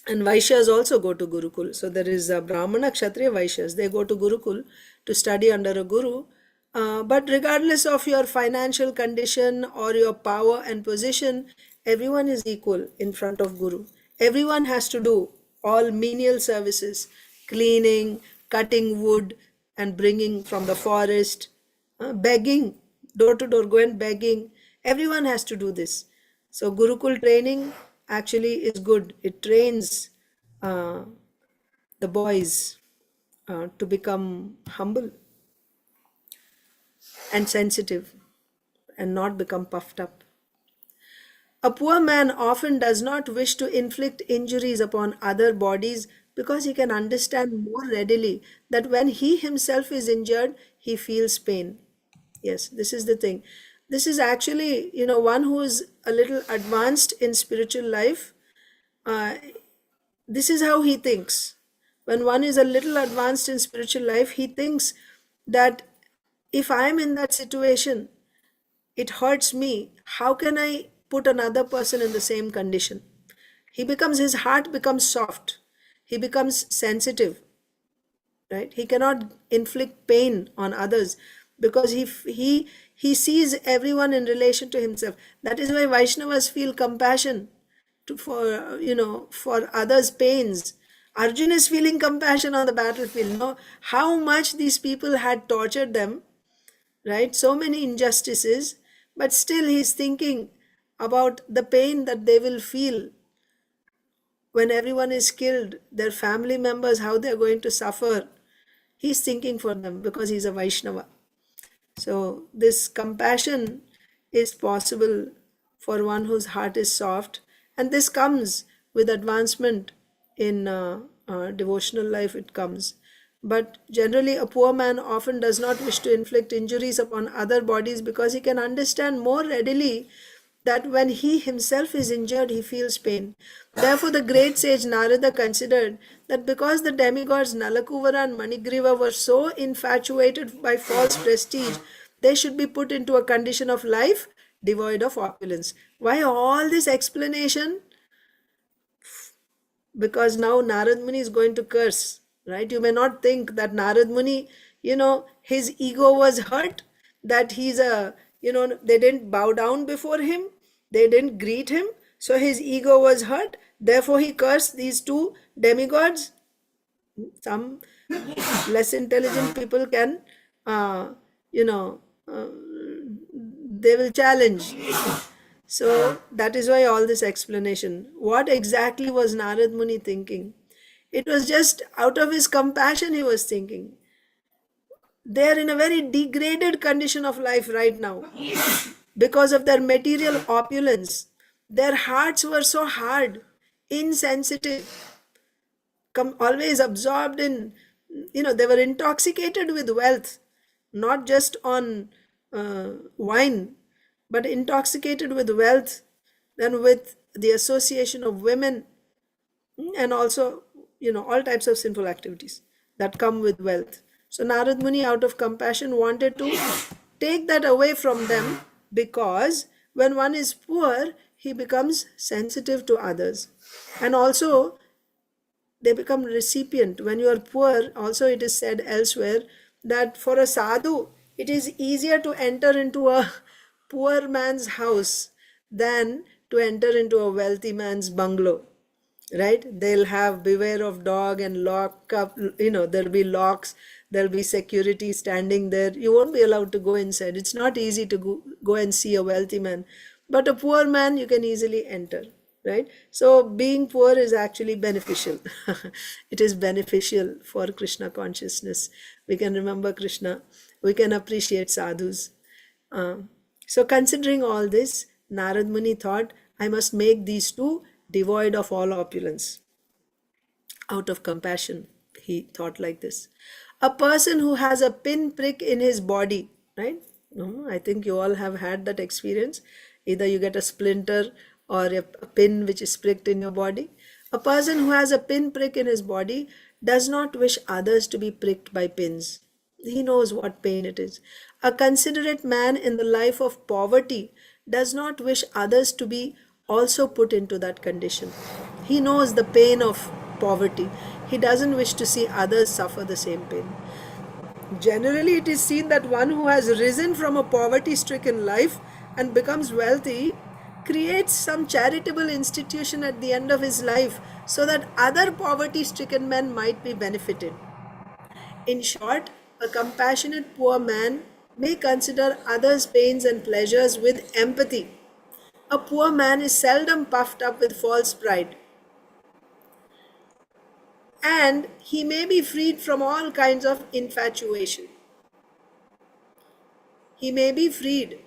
And Vaishyas also go to Gurukul. So there is a Brahmana, Kshatriya, Vaishyas. They go to Gurukul to study under a guru. But regardless of your financial condition or your power and position, everyone is equal in front of Guru. Everyone has to do all menial services, cleaning, cutting wood and bringing from the forest, begging, door to door, go and begging. Everyone has to do this. So Gurukul training actually is good. It trains uh, the boys to become humble and sensitive and not become puffed up. A poor man often does not wish to inflict injuries upon other bodies because he can understand more readily that when he himself is injured, he feels pain. Yes, this is the thing. This is actually, one who is a little advanced in spiritual life. Uh, this is how he thinks. When one is a little advanced in spiritual life, he thinks that if I am in that situation, it hurts me. How can I put another person in the same condition? His heart becomes soft. He becomes sensitive, right? He cannot inflict pain on others because he sees everyone in relation to himself. That is why Vaishnavas feel compassion for others' pains. Arjun is feeling compassion on the battlefield. No, how much these people had tortured them, right? So many injustices, but still he's thinking about the pain that they will feel when everyone is killed, their family members, how they're going to suffer. He's thinking for them because he's a Vaishnava. So this compassion is possible for one whose heart is soft, and this comes with advancement in devotional life. It comes. But generally, a poor man often does not wish to inflict injuries upon other bodies because he can understand more readily that when he himself is injured, he feels pain. Therefore, the great sage Narada considered that because the demigods Nalakuvara and Manigriva were so infatuated by false prestige, they should be put into a condition of life devoid of opulence. Why all this explanation? Because now Narad Muni is going to curse, right? You may not think that Narad Muni, his ego was hurt, that they didn't bow down before him, they didn't greet him, so his ego was hurt, therefore he cursed these two demigods. Some less intelligent people can, uh, you know, uh, they will challenge. So that is why all this explanation. What exactly was Narad Muni thinking? It was just out of his compassion he was thinking. They are in a very degraded condition of life right now because of their material opulence. Their hearts were so hard, insensitive, always absorbed in, they were intoxicated with wealth, not just on wine, but intoxicated with wealth, then with the association of women, and also, all types of sinful activities that come with wealth. So Narad Muni, out of compassion, wanted to take that away from them, because when one is poor, he becomes sensitive to others, and also they become recipient. When you are poor, also it is said elsewhere that for a sadhu, it is easier to enter into a poor man's house than to enter into a wealthy man's bungalow, right? They'll have beware of dog and lock up, there'll be locks, there'll be security standing there. You won't be allowed to go inside. It's not easy to go and see a wealthy man, but a poor man you can easily enter, right? So being poor is actually beneficial. It is beneficial for Krishna consciousness. We can remember Krishna, we can appreciate sadhus. So considering all this, Narad Muni thought, I must make these two devoid of all opulence. Out of compassion, he thought like this. A person who has a pin prick in his body, right? I think you all have had that experience. Either you get a splinter or a pin which is pricked in your body. A person who has a pin prick in his body does not wish others to be pricked by pins. He knows what pain it is. A considerate man in the life of poverty does not wish others to be also put into that condition. He knows the pain of poverty. He doesn't wish to see others suffer the same pain. Generally, it is seen that one who has risen from a poverty-stricken life and becomes wealthy creates some charitable institution at the end of his life so that other poverty-stricken men might be benefited. In short, a compassionate poor man may consider others' pains and pleasures with empathy. A poor man is seldom puffed up with false pride, and he may be freed from all kinds of infatuation. He may be freed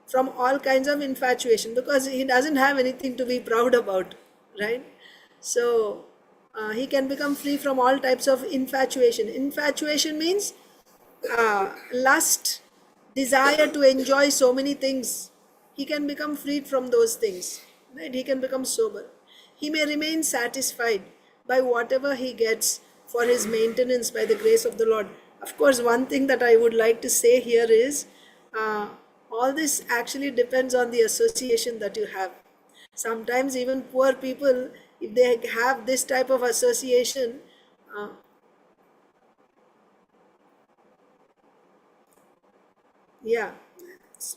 from all kinds of infatuation because he doesn't have anything to be proud about, right? So he can become free from all types of infatuation. Infatuation means lust, desire to enjoy so many things. He can become freed from those things, right? He can become sober. He may remain satisfied by whatever he gets for his maintenance by the grace of the Lord. Of course, one thing that I would like to say here is all this actually depends on the association that you have. Sometimes even poor people, if they have this type of association, yeah,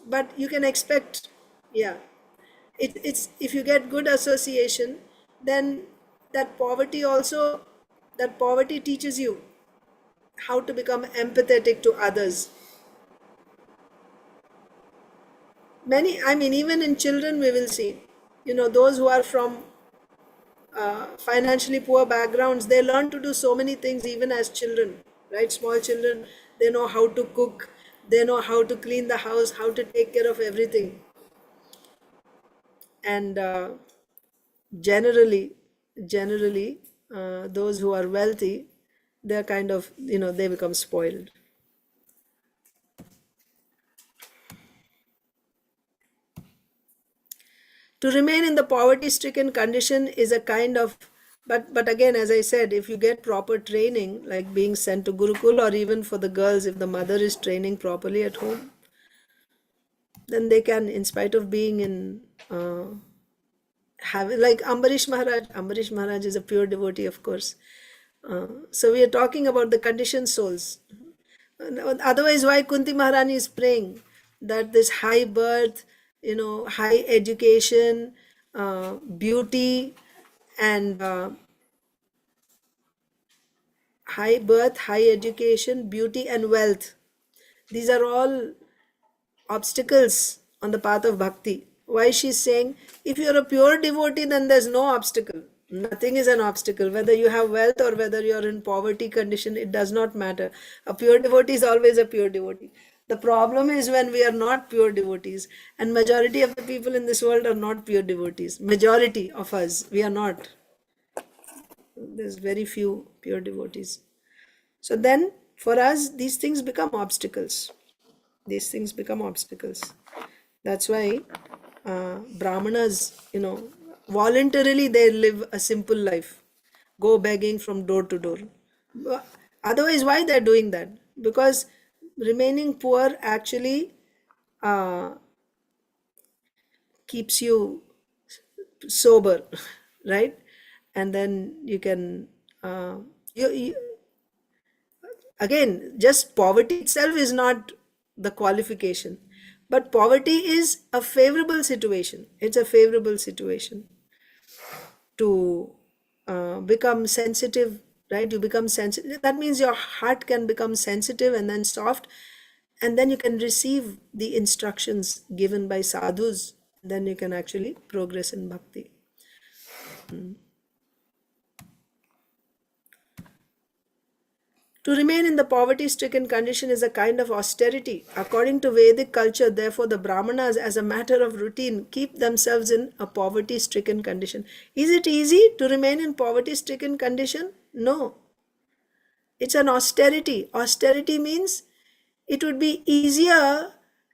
but you can expect, yeah, it's if you get good association, then that poverty also, that poverty teaches you how to become empathetic to others. Many, I mean, even in children we will see, those who are from financially poor backgrounds, they learn to do so many things even as children, right? Small children, they know how to cook, they know how to clean the house, how to take care of everything. And generally, those who are wealthy, they're kind of, they become spoiled. To remain in the poverty-stricken condition is a kind of, but again, as I said, if you get proper training, like being sent to Gurukul, or even for the girls, if the mother is training properly at home, then they can, in spite of being in, have like Ambarish Maharaj. Ambarish Maharaj is a pure devotee, of course. So we are talking about the conditioned souls. Otherwise, why Kunti Maharani is praying that this high birth, high education, beauty, and high birth, high education, beauty, and wealth. These are all obstacles on the path of bhakti. Why she's saying, if you're a pure devotee, then there's no obstacle. Nothing is an obstacle. Whether you have wealth or whether you're in poverty condition, it does not matter. A pure devotee is always a pure devotee. The problem is when we are not pure devotees, and majority of the people in this world are not pure devotees. Majority of us, we are not. There's very few pure devotees. So then for us, these things become obstacles. These things become obstacles. That's why brāhmaṇas, voluntarily they live a simple life, go begging from door to door. Otherwise, why they're doing that? Because remaining poor actually uh, keeps you sober, right? And then you can, you again, just poverty itself is not the qualification, but poverty is a favorable situation. It's a favorable situation to become sensitive, right? You become sensitive. That means your heart can become sensitive and then soft, and then you can receive the instructions given by sadhus. Then you can actually progress in bhakti. To remain in the poverty-stricken condition is a kind of austerity. According to Vedic culture, therefore, the brāhmaṇas, as a matter of routine, keep themselves in a poverty-stricken condition. Is it easy to remain in poverty-stricken condition? No. It's an austerity. Austerity means it would be easier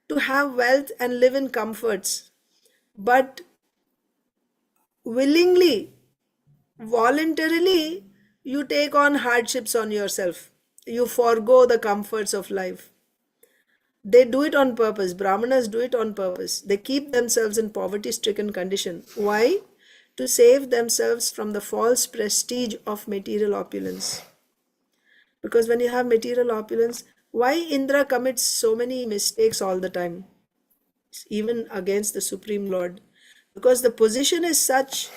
to have wealth and live in comforts. But willingly, voluntarily, you take on hardships on yourself. You forego the comforts of life. They do it on purpose. Brahmanas do it on purpose. They keep themselves in poverty-stricken condition. Why? To save themselves from the false prestige of material opulence. Because when you have material opulence, why Indra commits so many mistakes all the time, even against the Supreme Lord? Because the position is such.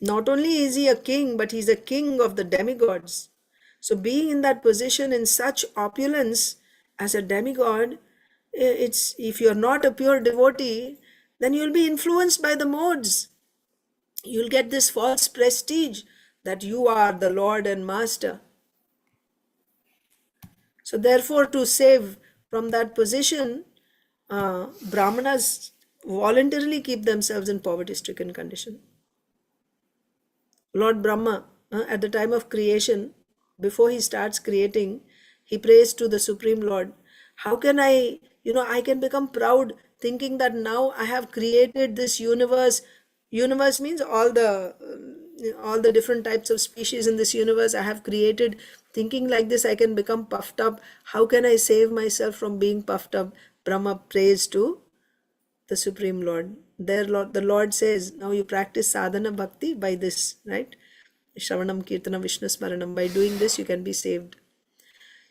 Not only is he a king, but he's a king of the demigods. So being in that position in such opulence as a demigod, it's, if you're not a pure devotee, then you'll be influenced by the modes. You'll get this false prestige that you are the Lord and Master. So therefore, to save from that position, Brahmanas voluntarily keep themselves in poverty-stricken condition. Lord Brahma, at the time of creation, before he starts creating, he prays to the Supreme Lord. How can I can become proud thinking that now I have created this universe. Universe means all the different types of species in this universe I have created. Thinking like this, I can become puffed up. How can I save myself from being puffed up? Brahma prays to the Supreme Lord. There, the Lord says, now you practice sadhana bhakti by this, right? Shravanam, Kirtana, Vishnu Smaranam. By doing this, you can be saved.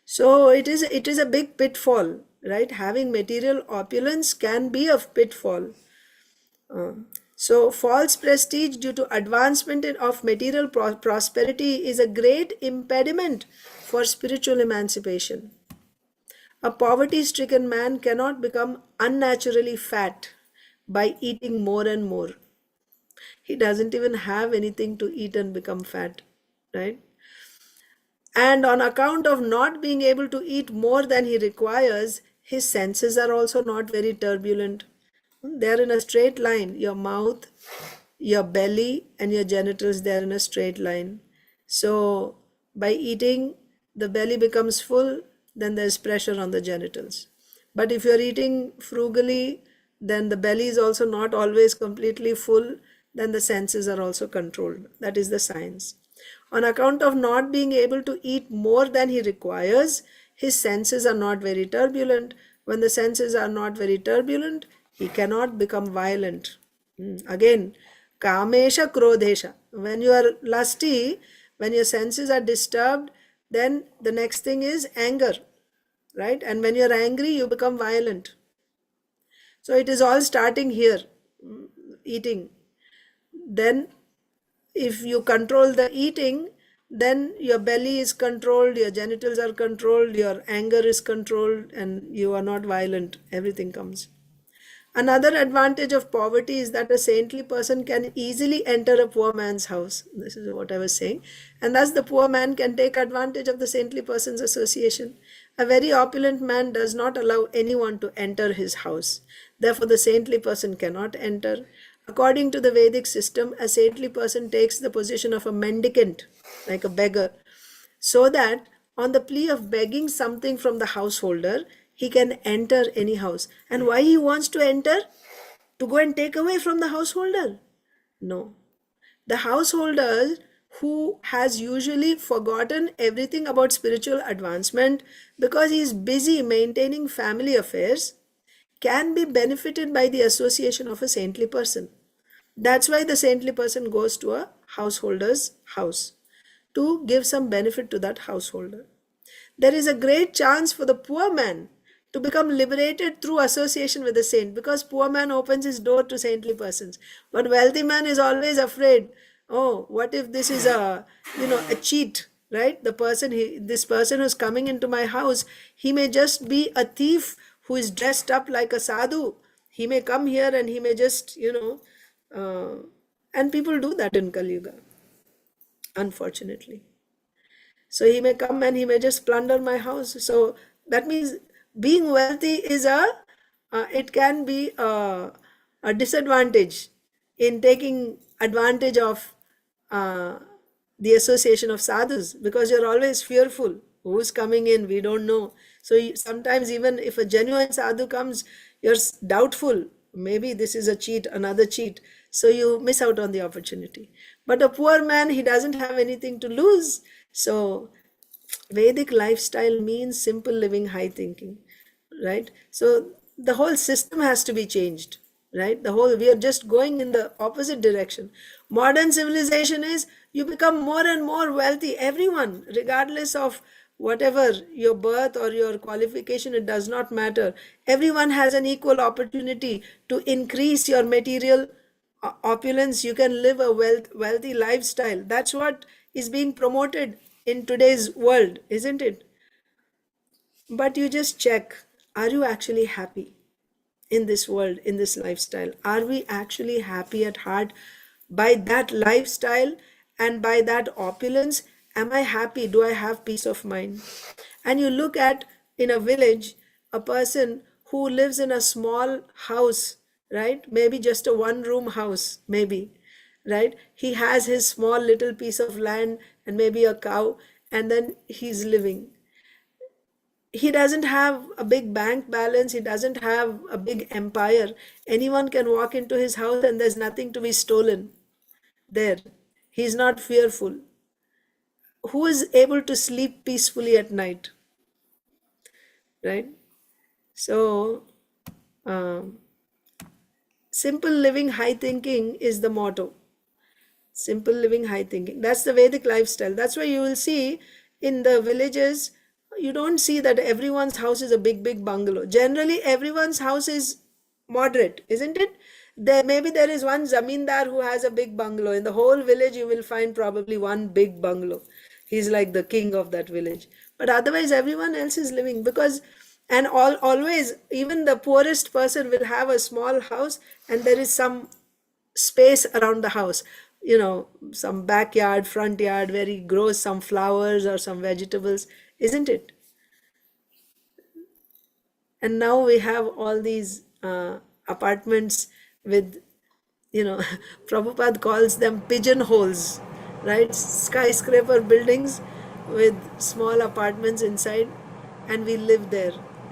So it is a big pitfall, right? Having material opulence can be a pitfall. So false prestige due to advancement of material prosperity is a great impediment for spiritual emancipation. A poverty-stricken man cannot become unnaturally fat by eating more and more. He doesn't even have anything to eat and become fat, right? And on account of not being able to eat more than he requires, his senses are also not very turbulent. They're in a straight line. Your mouth, your belly, and your genitals, they're in a straight line. So by eating, the belly becomes full, then there's pressure on the genitals. But if you're eating frugally, then the belly is also not always completely full, then the senses are also controlled. That is the science. On account of not being able to eat more than he requires, his senses are not very turbulent. When the senses are not very turbulent, he cannot become violent. Again, kamesha krodesha. When you are lusty, when your senses are disturbed, then the next thing is anger, right? And when you are angry, you become violent. So it is all starting here, eating. Then if you control the eating, then your belly is controlled, your genitals are controlled, your anger is controlled, and you are not violent. Everything comes. Another advantage of poverty is that a saintly person can easily enter a poor man's house. This is what I was saying. And thus the poor man can take advantage of the saintly person's association. A very opulent man does not allow anyone to enter his house. Therefore, the saintly person cannot enter. According to the Vedic system, a saintly person takes the position of a mendicant, like a beggar, so that on the plea of begging something from the householder, he can enter any house. And why he wants to enter? To go and take away from the householder? No. The householder, who has usually forgotten everything about spiritual advancement because he is busy maintaining family affairs, can be benefited by the association of a saintly person. That's why the saintly person goes to a householder's house, to give some benefit to that householder. There is a great chance for the poor man to become liberated through association with the saint, because poor man opens his door to saintly persons. But wealthy man is always afraid, oh, what if this is a cheat, right? This person who's coming into my house, he may just be a thief who is dressed up like a sadhu. He may come here and he may just, and people do that in Kali Yuga, unfortunately. So he may come and he may just plunder my house. So that means being wealthy is it can be a disadvantage in taking advantage of uh, the association of sadhus, because you're always fearful. Who's coming in? We don't know. So sometimes even if a genuine sadhu comes, you're doubtful. Maybe this is a cheat, another cheat. So you miss out on the opportunity. But a poor man, he doesn't have anything to lose. So Vedic lifestyle means simple living, high thinking, right? So the whole system has to be changed, right? We are just going in the opposite direction. Modern civilization is you become more and more wealthy. Everyone, regardless of whatever your birth or your qualification, it does not matter. Everyone has an equal opportunity to increase your material opulence. You can live a wealthy lifestyle. That's what is being promoted in today's world, isn't it? But you just check, are you actually happy in this world, in this lifestyle? Are we actually happy at heart by that lifestyle and by that opulence? Am I happy? Do I have peace of mind? And you look at, in a village, a person who lives in a small house, right? Maybe just a one-room house, maybe, right? He has his small little piece of land and maybe a cow, and then he's living. He doesn't have a big bank balance. He doesn't have a big empire. Anyone can walk into his house and there's nothing to be stolen there. He's not fearful. Who is able to sleep peacefully at night, right? So, um, simple living, high thinking is the motto. Simple living, high thinking. That's the Vedic lifestyle. That's why you will see in the villages, you don't see that everyone's house is a big bungalow. Generally, everyone's house is moderate, isn't it? Maybe there is one zamindar who has a big bungalow. In the whole village, you will find probably one big bungalow. He's like the king of that village. But otherwise, everyone else is living because, and always, even the poorest person will have a small house and there is some space around the house, some backyard, front yard where he grows some flowers or some vegetables, isn't it? And now we have all these apartments with, Prabhupada calls them pigeonholes, right? Skyscraper buildings with small apartments inside, and we live there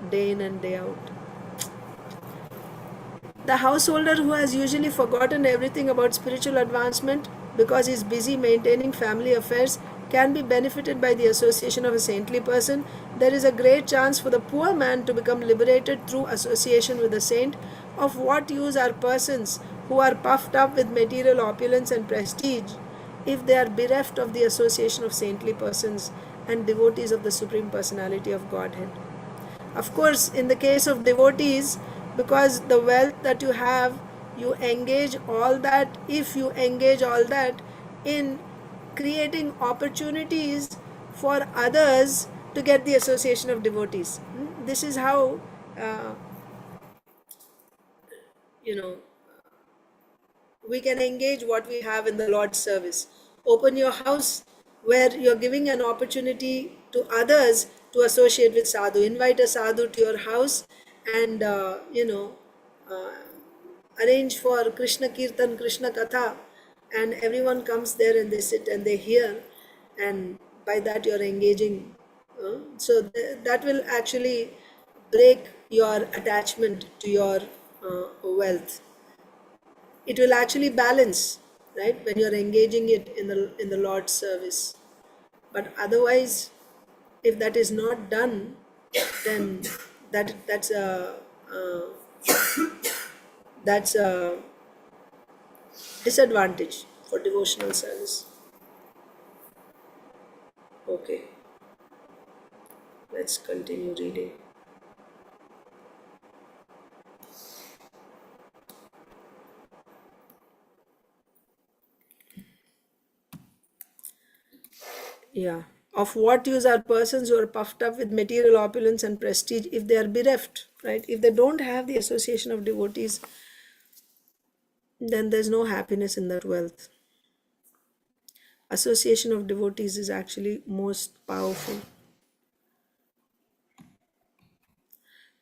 day in and day out. The householder who has usually forgotten everything about spiritual advancement because he is busy maintaining family affairs can be benefited by the association of a saintly person. There is a great chance for the poor man to become liberated through association with a saint. Of what use are persons who are puffed up with material opulence and prestige if they are bereft of the association of saintly persons and devotees of the Supreme Personality of Godhead? Of course, in the case of devotees, because the wealth that you have, you engage all that, if you engage all that in creating opportunities for others to get the association of devotees. This is how you know, we can engage what we have in the Lord's service. Open your house where you're giving an opportunity to others to associate with sadhu. Invite a sadhu to your house and, uh, arrange for Krishna Kirtan, Krishna Katha, and everyone comes there and they sit and they hear, and by that you're engaging. That will actually break your attachment to your wealth. It will actually balance, right, when you're engaging it in the Lord's service. But otherwise, if that is not done, then that's a that's a disadvantage for devotional service. Okay, let's continue reading. Yeah. Of what use are persons who are puffed up with material opulence and prestige if they are bereft, right? If they don't have the association of devotees, then there's no happiness in that wealth. Association of devotees is actually most powerful.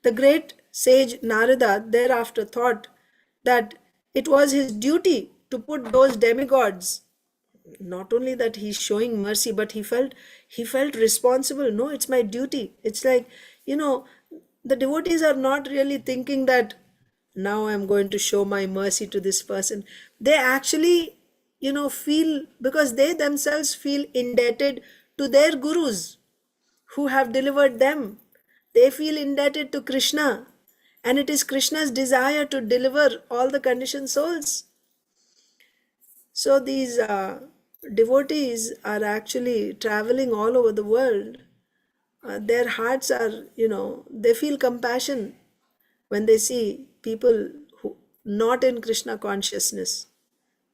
The great sage Narada thereafter thought that it was his duty to put those demigods, not only that he's showing mercy, but he felt responsible. No, it's my duty. It's like, you know, the devotees are not really thinking that now I'm going to show my mercy to this person. They actually, feel, because they themselves feel indebted to their gurus who have delivered them. They feel indebted to Krishna, and it is Krishna's desire to deliver all the conditioned souls. So these devotees are actually traveling all over the world. Their hearts are, they feel compassion when they see people who not in Krishna consciousness.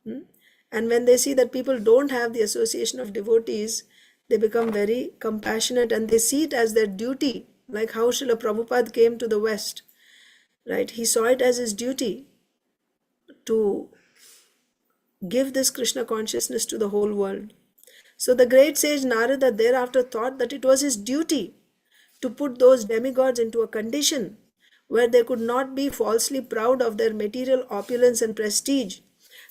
And when they see that people don't have the association of devotees, they become very compassionate and they see it as their duty. Like how Srila Prabhupada came to the West, right? He saw it as his duty to give this Krishna consciousness to the whole world. So the great sage Narada thereafter thought that it was his duty to put those demigods into a condition where they could not be falsely proud of their material opulence and prestige.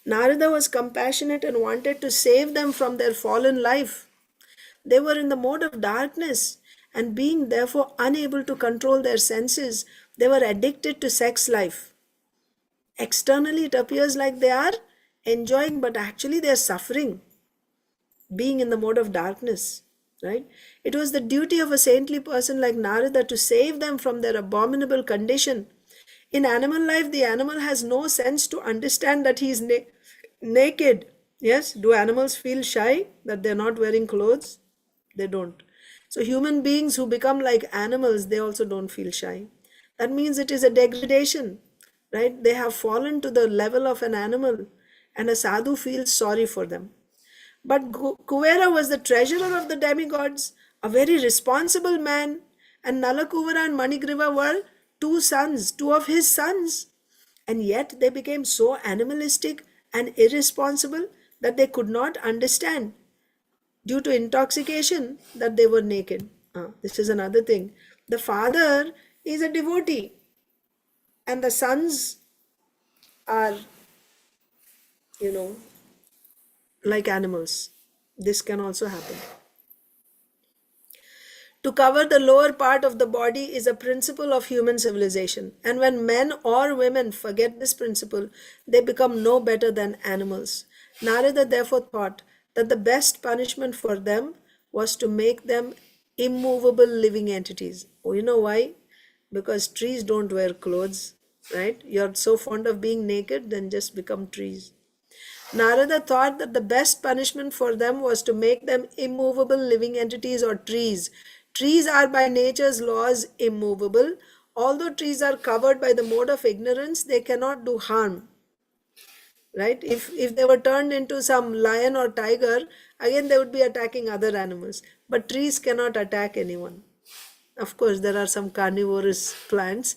Narada was compassionate and wanted to save them from their fallen life. They were in the mode of darkness, and being therefore unable to control their senses, they were addicted to sex life. Externally, it appears like they are enjoying, but actually, they are suffering, being in the mode of darkness. Right? It was the duty of a saintly person like Narada to save them from their abominable condition. In animal life, the animal has no sense to understand that he is naked. Yes, do animals feel shy that they're not wearing clothes? They don't. So human beings who become like animals, they also don't feel shy. That means it is a degradation, right? They have fallen to the level of an animal, and a sadhu feels sorry for them. But Kuvera was the treasurer of the demigods, a very responsible man, and Nalakuvara and Manigriva were two of his sons. And yet they became so animalistic and irresponsible that they could not understand, due to intoxication, that they were naked. This is another thing. The father is a devotee, and the sons are, you know, like animals. This can also happen. To cover the lower part of the body is a principle of human civilization. And when men or women forget this principle, they become no better than animals. Narada therefore thought that the best punishment for them was to make them immovable living entities. Oh, you know why? Because trees don't wear clothes, right? You're so fond of being naked, then just become trees. Narada thought that the best punishment for them was to make them immovable living entities or trees. Trees are by nature's laws immovable. Although trees are covered by the mode of ignorance, they cannot do harm. Right? If they were turned into some lion or tiger, again they would be attacking other animals. But trees cannot attack anyone. Of course, there are some carnivorous plants,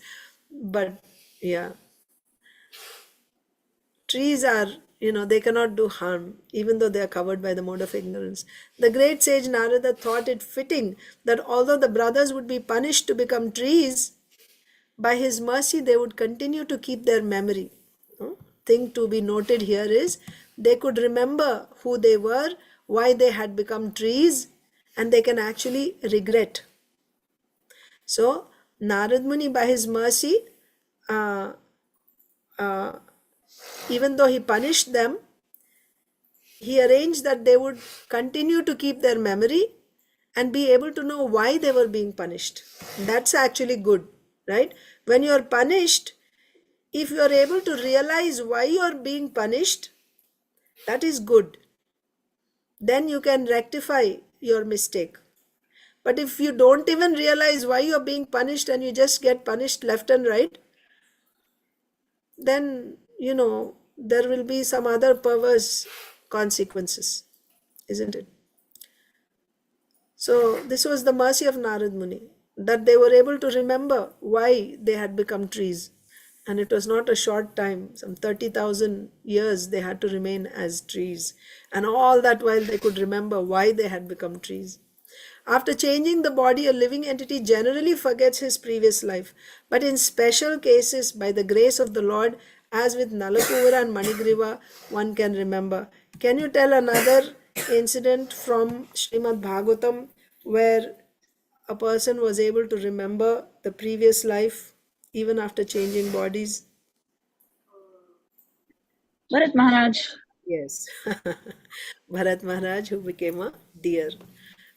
but yeah. trees are, they cannot do harm, even though they are covered by the mode of ignorance. The great sage Narada thought it fitting that although the brothers would be punished to become trees, by his mercy they would continue to keep their memory. Thing to be noted here is they could remember who they were, why they had become trees, and they can actually regret. So Narada Muni, by his mercy, uh, uh, even though he punished them, he arranged that they would continue to keep their memory and be able to know why they were being punished. That's actually good, right? When you're punished, if you're able to realize why you're being punished, that is good. Then you can rectify your mistake. But if you don't even realize why you're being punished and you just get punished left and right, then, there will be some other perverse consequences, isn't it? So this was the mercy of Narada Muni, that they were able to remember why they had become trees. And it was not a short time, some 30,000 years they had to remain as trees. And all that while they could remember why they had become trees. After changing the body, a living entity generally forgets his previous life. But in special cases, by the grace of the Lord, as with Nalakuvara and Manigriva, one can remember. Can you tell another incident from Srimad Bhagavatam where a person was able to remember the previous life even after changing bodies? Bharat Maharaj. Yes. Bharat Maharaj, who became a deer.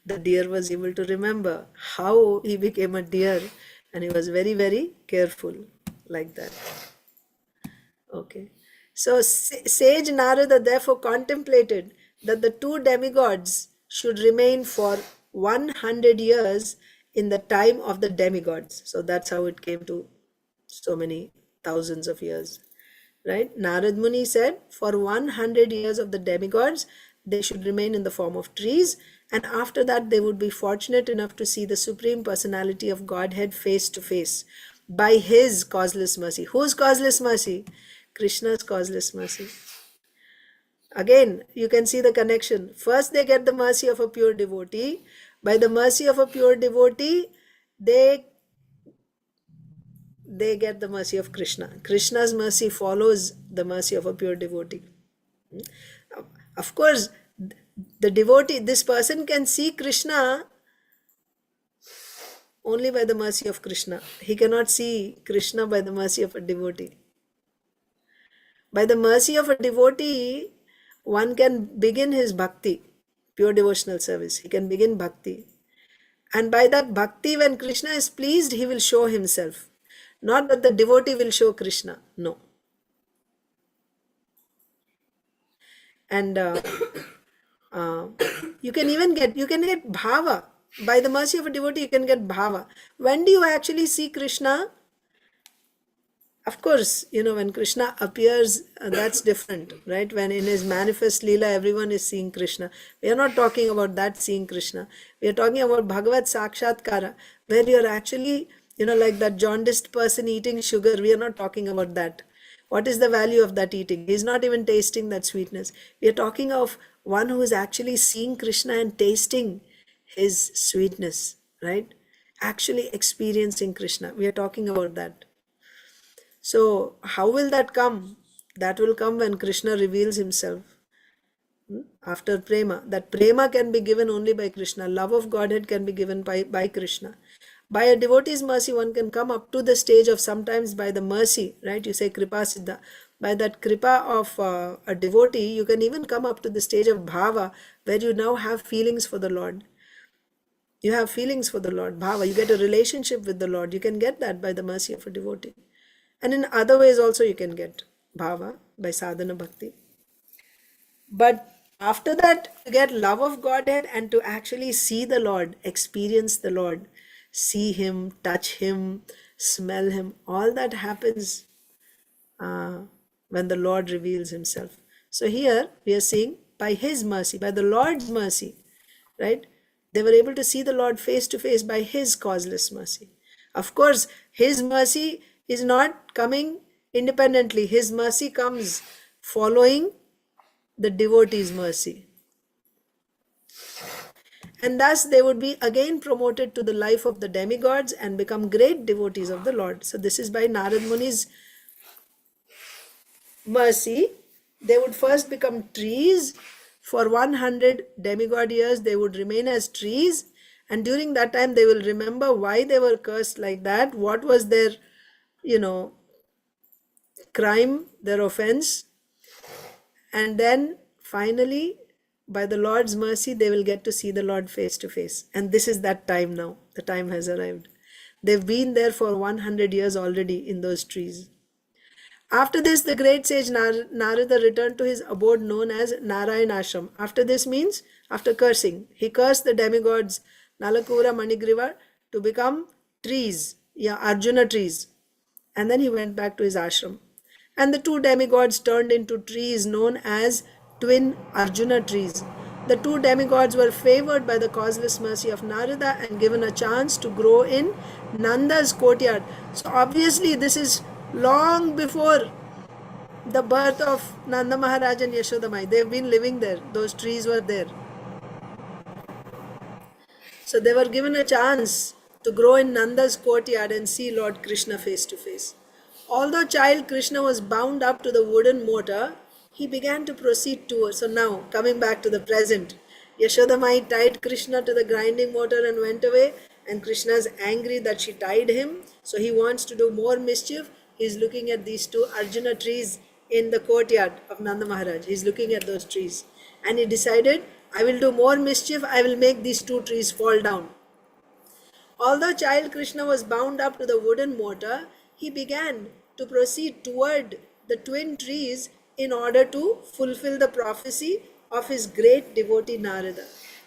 The deer was able to remember how he became a deer, and he was very, very careful like that. Okay. So sage Narada therefore contemplated that the two demigods should remain for 100 years in the time of the demigods. So that's how it came to so many thousands of years. Right? Narad Muni said for 100 years of the demigods, they should remain in the form of trees, and after that they would be fortunate enough to see the Supreme Personality of Godhead face to face by his causeless mercy. Whose causeless mercy? Krishna's causeless mercy. Again, you can see the connection. First, they get the mercy of a pure devotee. By the mercy of a pure devotee, they get the mercy of Krishna. Krishna's mercy follows the mercy of a pure devotee. Of course, the devotee, this person can see Krishna only by the mercy of Krishna. He cannot see Krishna by the mercy of a devotee. By the mercy of a devotee, one can begin his bhakti, pure devotional service. He can begin bhakti. And by that bhakti, when Krishna is pleased, he will show himself. Not that the devotee will show Krishna. No. And you can get bhava. By the mercy of a devotee, you can get bhava. When do you actually see Krishna? Of course, when Krishna appears, that's different, right? When in his manifest Leela, everyone is seeing Krishna. We are not talking about that seeing Krishna. We are talking about Bhagavad Sakshatkara, where you're actually, like that jaundiced person eating sugar. We are not talking about that. What is the value of that eating? He's not even tasting that sweetness. We are talking of one who is actually seeing Krishna and tasting his sweetness, right? Actually experiencing Krishna. We are talking about that. So how will that come? That will come when Krishna reveals himself. After prema. That prema can be given only by Krishna. Love of Godhead can be given by Krishna. By a devotee's mercy, one can come up to the stage of sometimes by the mercy, right? You say kripa siddha. By that kripa of a devotee, you can even come up to the stage of bhava, where you now have feelings for the Lord. You have feelings for the Lord, bhava. You get a relationship with the Lord. You can get that by the mercy of a devotee. And in other ways also you can get bhava by sadhana bhakti. But after that, to get love of Godhead and to actually see the Lord, experience the Lord, see Him, touch Him, smell Him, all that happens when the Lord reveals Himself. So here we are seeing by His mercy, by the Lord's mercy, right? They were able to see the Lord face to face by His causeless mercy. Of course, His mercy is not coming independently. His mercy comes following the devotee's mercy. And thus they would be again promoted to the life of the demigods and become great devotees of the Lord. So this is by Narada Muni's mercy. They would first become trees. For 100 demigod years they would remain as trees, and during that time they will remember why they were cursed like that, what was their crime, their offense, and then finally by the Lord's mercy they will get to see the Lord face to face. And this is that time now. The time has arrived. They've been there for 100 years already in those trees. After this, the great sage Narada returned to his abode known as Narayana Ashram. After this means after cursing. He cursed the demigods Nalakūvara, Maṇigrīva to become trees, Arjuna trees. And then he went back to his ashram. And the two demigods turned into trees known as twin Arjuna trees. The two demigods were favored by the causeless mercy of Narada and given a chance to grow in Nanda's courtyard. So obviously this is long before the birth of Nanda Maharaj and Yashodamai. They've been living there. Those trees were there. So they were given a chance to grow in Nanda's courtyard and see Lord Krishna face to face. Although child Krishna was bound up to the wooden mortar, he began to proceed towards. So now, coming back to the present, Yashodamai tied Krishna to the grinding mortar and went away, and Krishna is angry that she tied him, so he wants to do more mischief. He's looking at these two Arjuna trees in the courtyard of Nanda Maharaj. He's looking at those trees, and he decided, I will do more mischief, I will make these two trees fall down. Although child Krishna was bound up to the wooden mortar, he began to proceed toward the twin trees in order to fulfill the prophecy of his great devotee Narada.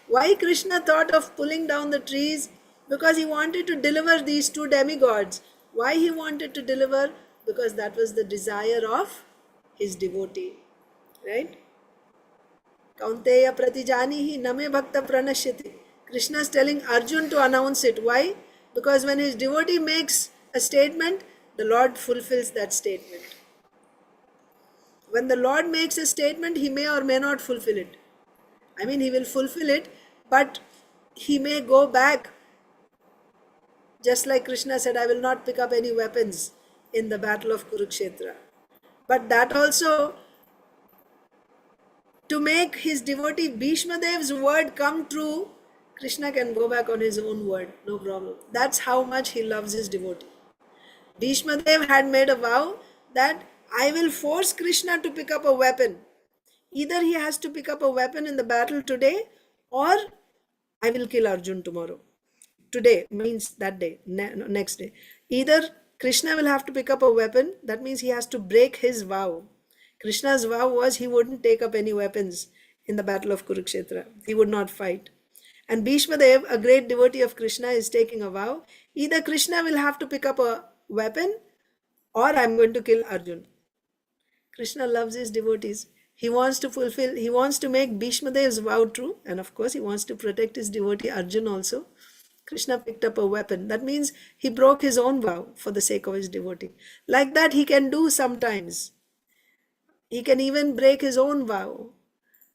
Why Krishna thought of pulling down the trees? Because he wanted to deliver these two demigods. Why he wanted to deliver? Because that was the desire of his devotee. Right? Kaunteya pratijanihi name bhakta pranashyati. Krishna is telling Arjun to announce it. Why? Because when his devotee makes a statement, the Lord fulfills that statement. When the Lord makes a statement, he may or may not fulfill it. I mean, he will fulfill it, but he may go back. Just like Krishna said, I will not pick up any weapons in the battle of Kurukshetra. But that also, to make his devotee Bhishma Dev's word come true, Krishna can go back on his own word, no problem. That's how much he loves his devotee. Bhishma Dev had made a vow that I will force Krishna to pick up a weapon. Either he has to pick up a weapon in the battle today, or I will kill Arjun tomorrow. Today means that day, next day. Either Krishna will have to pick up a weapon, that means he has to break his vow. Krishna's vow was he wouldn't take up any weapons in the battle of Kurukshetra. He would not fight. And Bhishma Dev, a great devotee of Krishna, is taking a vow. Either Krishna will have to pick up a weapon, or I am going to kill Arjun. Krishna loves his devotees. He wants to make Bhishma Dev's vow true, and of course he wants to protect his devotee Arjun also. Krishna picked up a weapon. That means he broke his own vow for the sake of his devotee. Like that he can do sometimes. He can even break his own vow,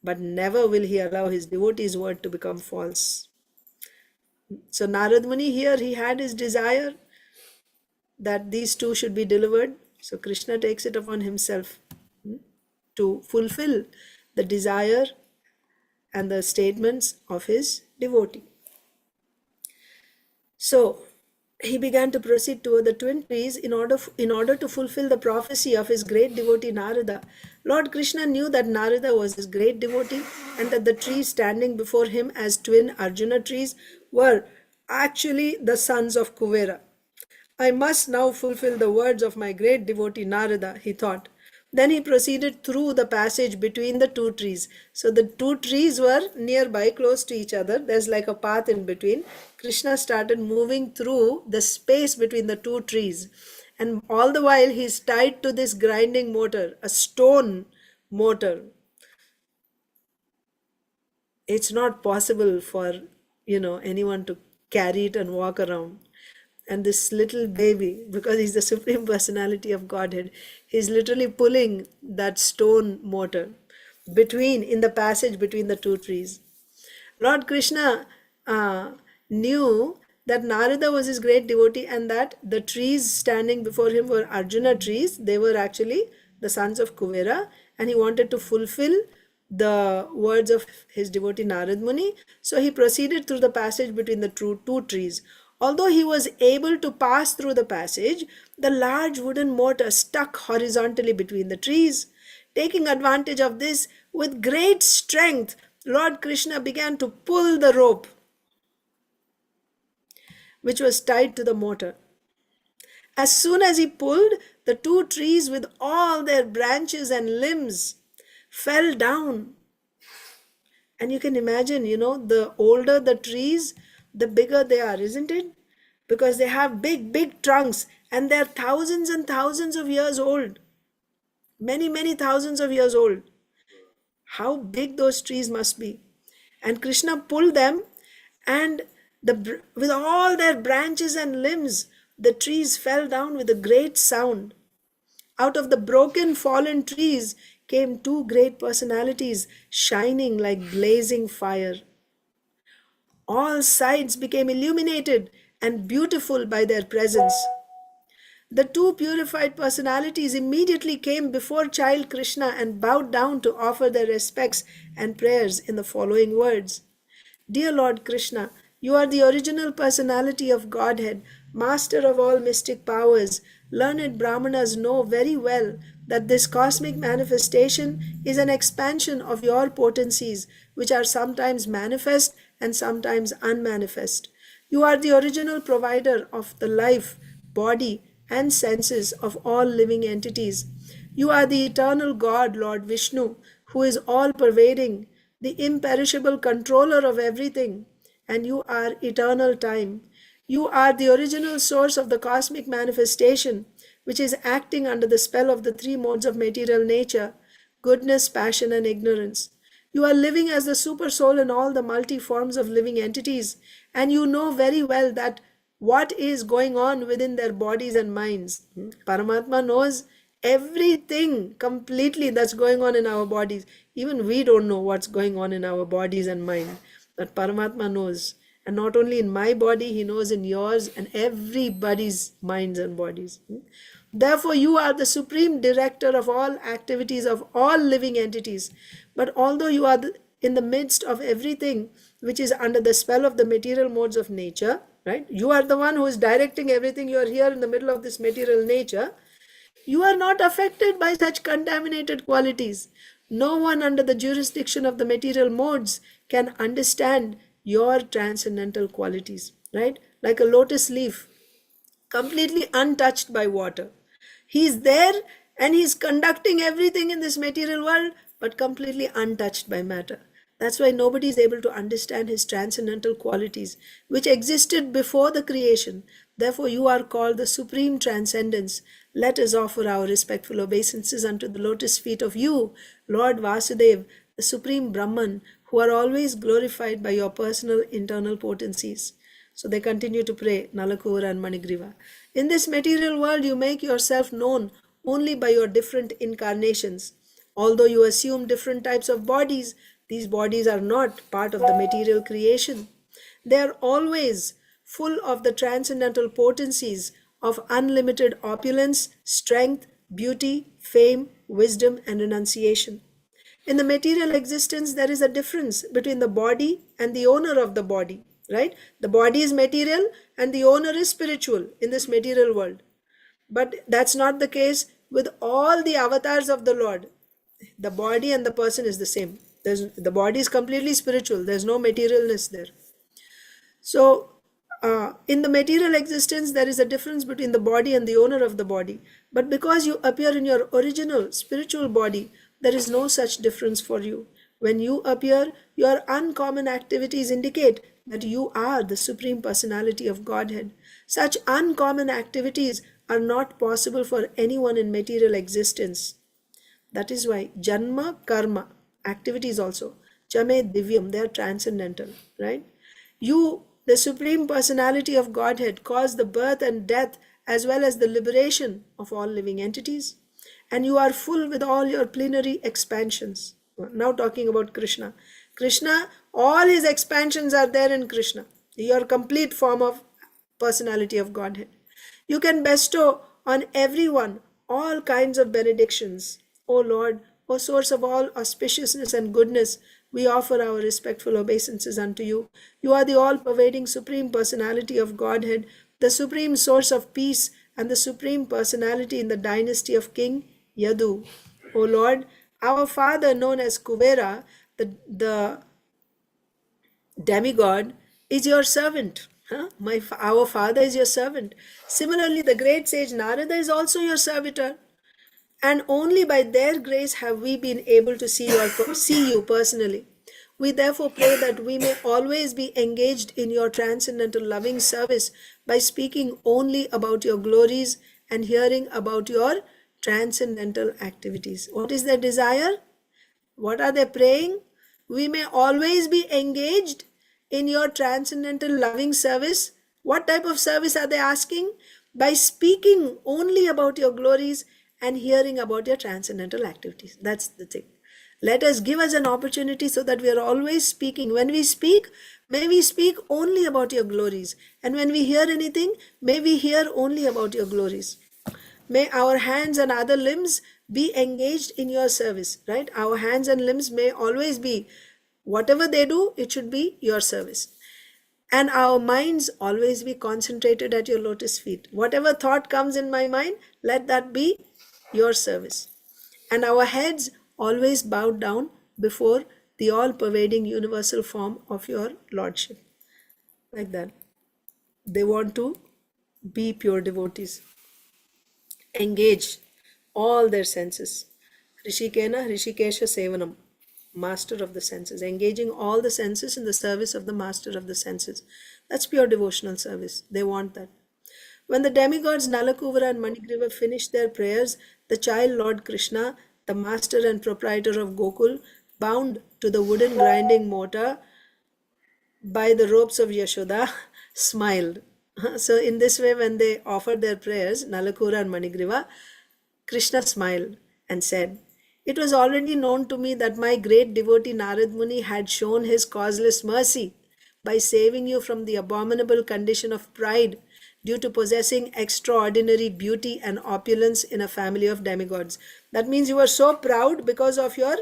but never will he allow his devotee's word to become false. So Narada Muni here, he had his desire that these two should be delivered. So Krishna takes it upon himself to fulfill the desire and the statements of his devotee. So he began to proceed toward the twin trees in order to fulfill the prophecy of his great devotee Narada. Lord Krishna knew that Narada was his great devotee, and that the trees standing before him as twin Arjuna trees were actually the sons of Kuvera. I must now fulfill the words of my great devotee Narada, he thought. Then he proceeded through the passage between the two trees. So the two trees were nearby, close to each other. There's like a path in between. Krishna started moving through the space between the two trees. And all the while he's tied to this grinding mortar, a stone mortar. It's not possible for, anyone to carry it and walk around. And this little baby, because he's the Supreme Personality of Godhead, he's literally pulling that stone mortar in the passage between the two trees. Lord Krishna knew that Narada was his great devotee, and that the trees standing before him were Arjuna trees. They were actually the sons of Kuvera, and he wanted to fulfill the words of his devotee Narada Muni. So he proceeded through the passage between the two trees. Although he was able to pass through the passage, the large wooden mortar stuck horizontally between the trees. Taking advantage of this, with great strength, Lord Krishna began to pull the rope which was tied to the mortar. As soon as he pulled, the two trees with all their branches and limbs fell down. And you can imagine, the older the trees, the bigger they are, isn't it? Because they have big, big trunks, and they're thousands and thousands of years old. Many, many thousands of years old. How big those trees must be. And Krishna pulled them, and with all their branches and limbs, the trees fell down with a great sound. Out of the broken, fallen trees came two great personalities, shining like blazing fire. All sides became illuminated and beautiful by their presence. The two purified personalities immediately came before child Krishna and bowed down to offer their respects and prayers in the following words. Dear Lord Krishna, you are the original personality of Godhead, master of all mystic powers. Learned brāhmaṇas know very well that this cosmic manifestation is an expansion of your potencies, which are sometimes manifest and sometimes unmanifest. You are the original provider of the life, body, and senses of all living entities. You are the eternal God, Lord Vishnu, who is all-pervading, the imperishable controller of everything, and you are eternal time. You are the original source of the cosmic manifestation, which is acting under the spell of the three modes of material nature, goodness, passion, and ignorance. You are living as the super soul in all the multi forms of living entities, and you know very well that what is going on within their bodies and minds. Paramatma knows everything completely that's going on in our bodies. Even we don't know what's going on in our bodies and mind, but Paramatma knows. And not only in my body, he knows in yours and everybody's minds and bodies. Therefore, you are the supreme director of all activities of all living entities. But although you are in the midst of everything which is under the spell of the material modes of nature, right? You are the one who is directing everything. You are here in the middle of this material nature. You are not affected by such contaminated qualities. No one under the jurisdiction of the material modes can understand your transcendental qualities, right? Like a lotus leaf, completely untouched by water. He is there and he is conducting everything in this material world, but completely untouched by matter. That's why nobody is able to understand his transcendental qualities, which existed before the creation. Therefore, you are called the supreme transcendence. Let us offer our respectful obeisances unto the lotus feet of you, Lord Vasudev, the supreme Brahman, who are always glorified by your personal internal potencies. So they continue to pray, Nalakuvara and Manigriva. In this material world, you make yourself known only by your different incarnations. Although you assume different types of bodies, these bodies are not part of the material creation. They are always full of the transcendental potencies of unlimited opulence, strength, beauty, fame, wisdom, and renunciation. In the material existence, there is a difference between the body and the owner of the body, right? The body is material and the owner is spiritual in this material world. But that's not the case with all the avatars of the Lord. The body and the person is the same. The body is completely spiritual. There's no materialness there. So, in the material existence, there is a difference between the body and the owner of the body. But because you appear in your original spiritual body, there is no such difference for you. When you appear, your uncommon activities indicate that you are the Supreme Personality of Godhead. Such uncommon activities are not possible for anyone in material existence. That is why Janma, Karma, activities also, Chame Divyam, they are transcendental, right? You The Supreme Personality of Godhead caused the birth and death as well as the liberation of all living entities. And you are full with all your plenary expansions. Now talking about Krishna. Krishna, all his expansions are there in Krishna. Your complete form of personality of Godhead. You can bestow on everyone all kinds of benedictions. O Lord, O source of all auspiciousness and goodness, we offer our respectful obeisances unto you. You are the all-pervading Supreme Personality of Godhead, the supreme source of peace, and the Supreme Personality in the dynasty of King Yadu. O Lord, our father known as Kuvera, the demigod, is your servant. Our father is your servant. Similarly, the great sage Narada is also your servitor. And only by their grace have we been able to see you personally. We therefore pray that we may always be engaged in your transcendental loving service by speaking only about your glories and hearing about your transcendental activities. What is their desire? What are they praying? We may always be engaged in your transcendental loving service. What type of service are they asking? By speaking only about your glories and hearing about your transcendental activities. That's the thing. Let us give us an opportunity so that we are always speaking. When we speak, may we speak only about your glories. And when we hear anything, may we hear only about your glories. May our hands and other limbs be engaged in your service, right? Our hands and limbs may always be, whatever they do, it should be your service. And our minds always be concentrated at your lotus feet. Whatever thought comes in my mind, let that be your service. And our heads always bowed down before the all-pervading universal form of your Lordship. Like that. They want to be pure devotees. Engage all their senses. Rishikena Rishikesha Sevanam, master of the senses. Engaging all the senses in the service of the master of the senses. That's pure devotional service. They want that. When the demigods Nalakūvara and Maṇigrīva finished their prayers, the child Lord Krishna, the master and proprietor of Gokul, bound to the wooden grinding mortar by the ropes of Yashoda, smiled. So in this way, when they offered their prayers, Nalakūvara and Maṇigrīva, Krishna smiled and said, "It was already known to me that my great devotee Narada Muni had shown his causeless mercy by saving you from the abominable condition of pride due to possessing extraordinary beauty and opulence in a family of demigods." That means you were so proud because of your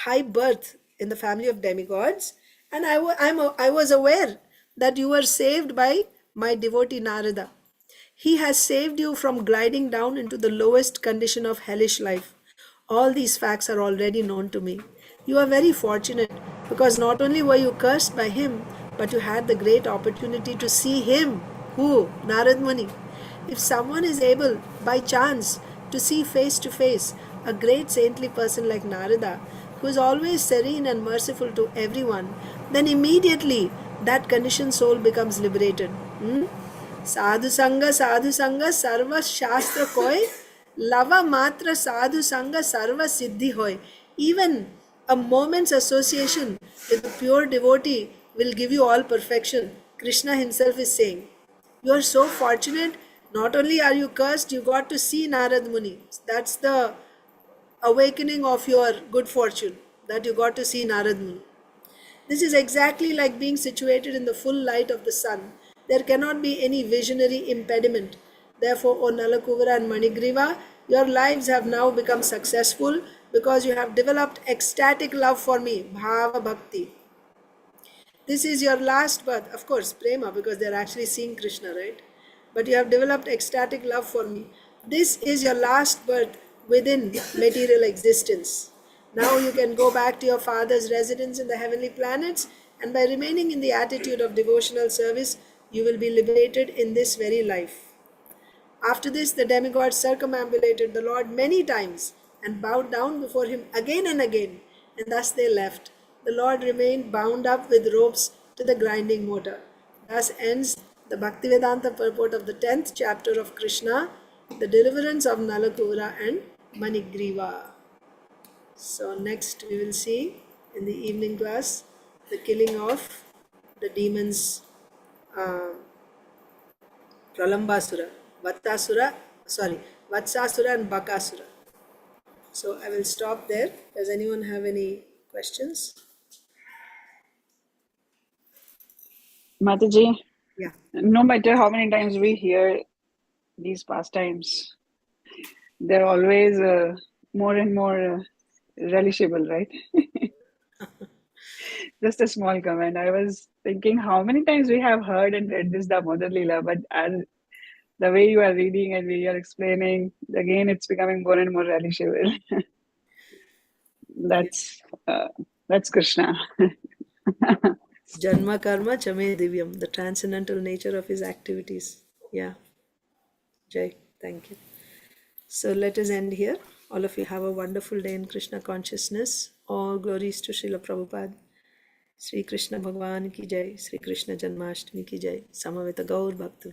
high birth in the family of demigods. And I was aware that you were saved by my devotee Narada. He has saved you from gliding down into the lowest condition of hellish life. All these facts are already known to me. You are very fortunate because not only were you cursed by him, but you had the great opportunity to see him. Who? Narada Muni. If someone is able, by chance, to see face to face a great saintly person like Narada, who is always serene and merciful to everyone, then immediately that conditioned soul becomes liberated. Sadhu Sangha Sarva Shastra Koi, Lava Matra Sadhu Sangha Sarva Siddhi Hoy. Even a moment's association with a pure devotee will give you all perfection. Krishna himself is saying, you are so fortunate. Not only are you cursed, you got to see Narada Muni. That's the awakening of your good fortune, that you got to see Narada Muni. This is exactly like being situated in the full light of the sun. There cannot be any visionary impediment. Therefore, O Nalakuvara and Maṇigrīva, your lives have now become successful because you have developed ecstatic love for me, bhava bhakti. This is your last birth, of course, prema, because they are actually seeing Krishna, right? But you have developed ecstatic love for me. This is your last birth within material existence. Now you can go back to your father's residence in the heavenly planets, and by remaining in the attitude of devotional service, you will be liberated in this very life. After this, the demigods circumambulated the Lord many times and bowed down before him again and again, and thus they left. The Lord remained bound up with ropes to the grinding mortar. Thus ends the Bhaktivedanta purport of the 10th chapter of Krishna, the deliverance of Nalakūvara and Maṇigrīva. So next we will see in the evening class the killing of the demons um, Pralambasura, Vatsasura and Bakasura. So I will stop there. Does anyone have any questions? Mataji, Yeah. no matter how many times we hear these pastimes, they're always more and more relishable, right? Just a small comment. I was thinking how many times we have heard and read this Damodar Leela, but as the way you are reading and we are explaining, again, it's becoming more and more relishable. Yeah. Uh, that's Krishna. Janma Karma Chame Divyam, the transcendental nature of his activities. Yeah. Jai. Thank you. So let us end here. All of you have a wonderful day in Krishna consciousness. All glories to Srila Prabhupada. Sri Krishna Bhagwan ki jai. Sri Krishna Janmashtami ki jai. Samaveta Gaur Bhakta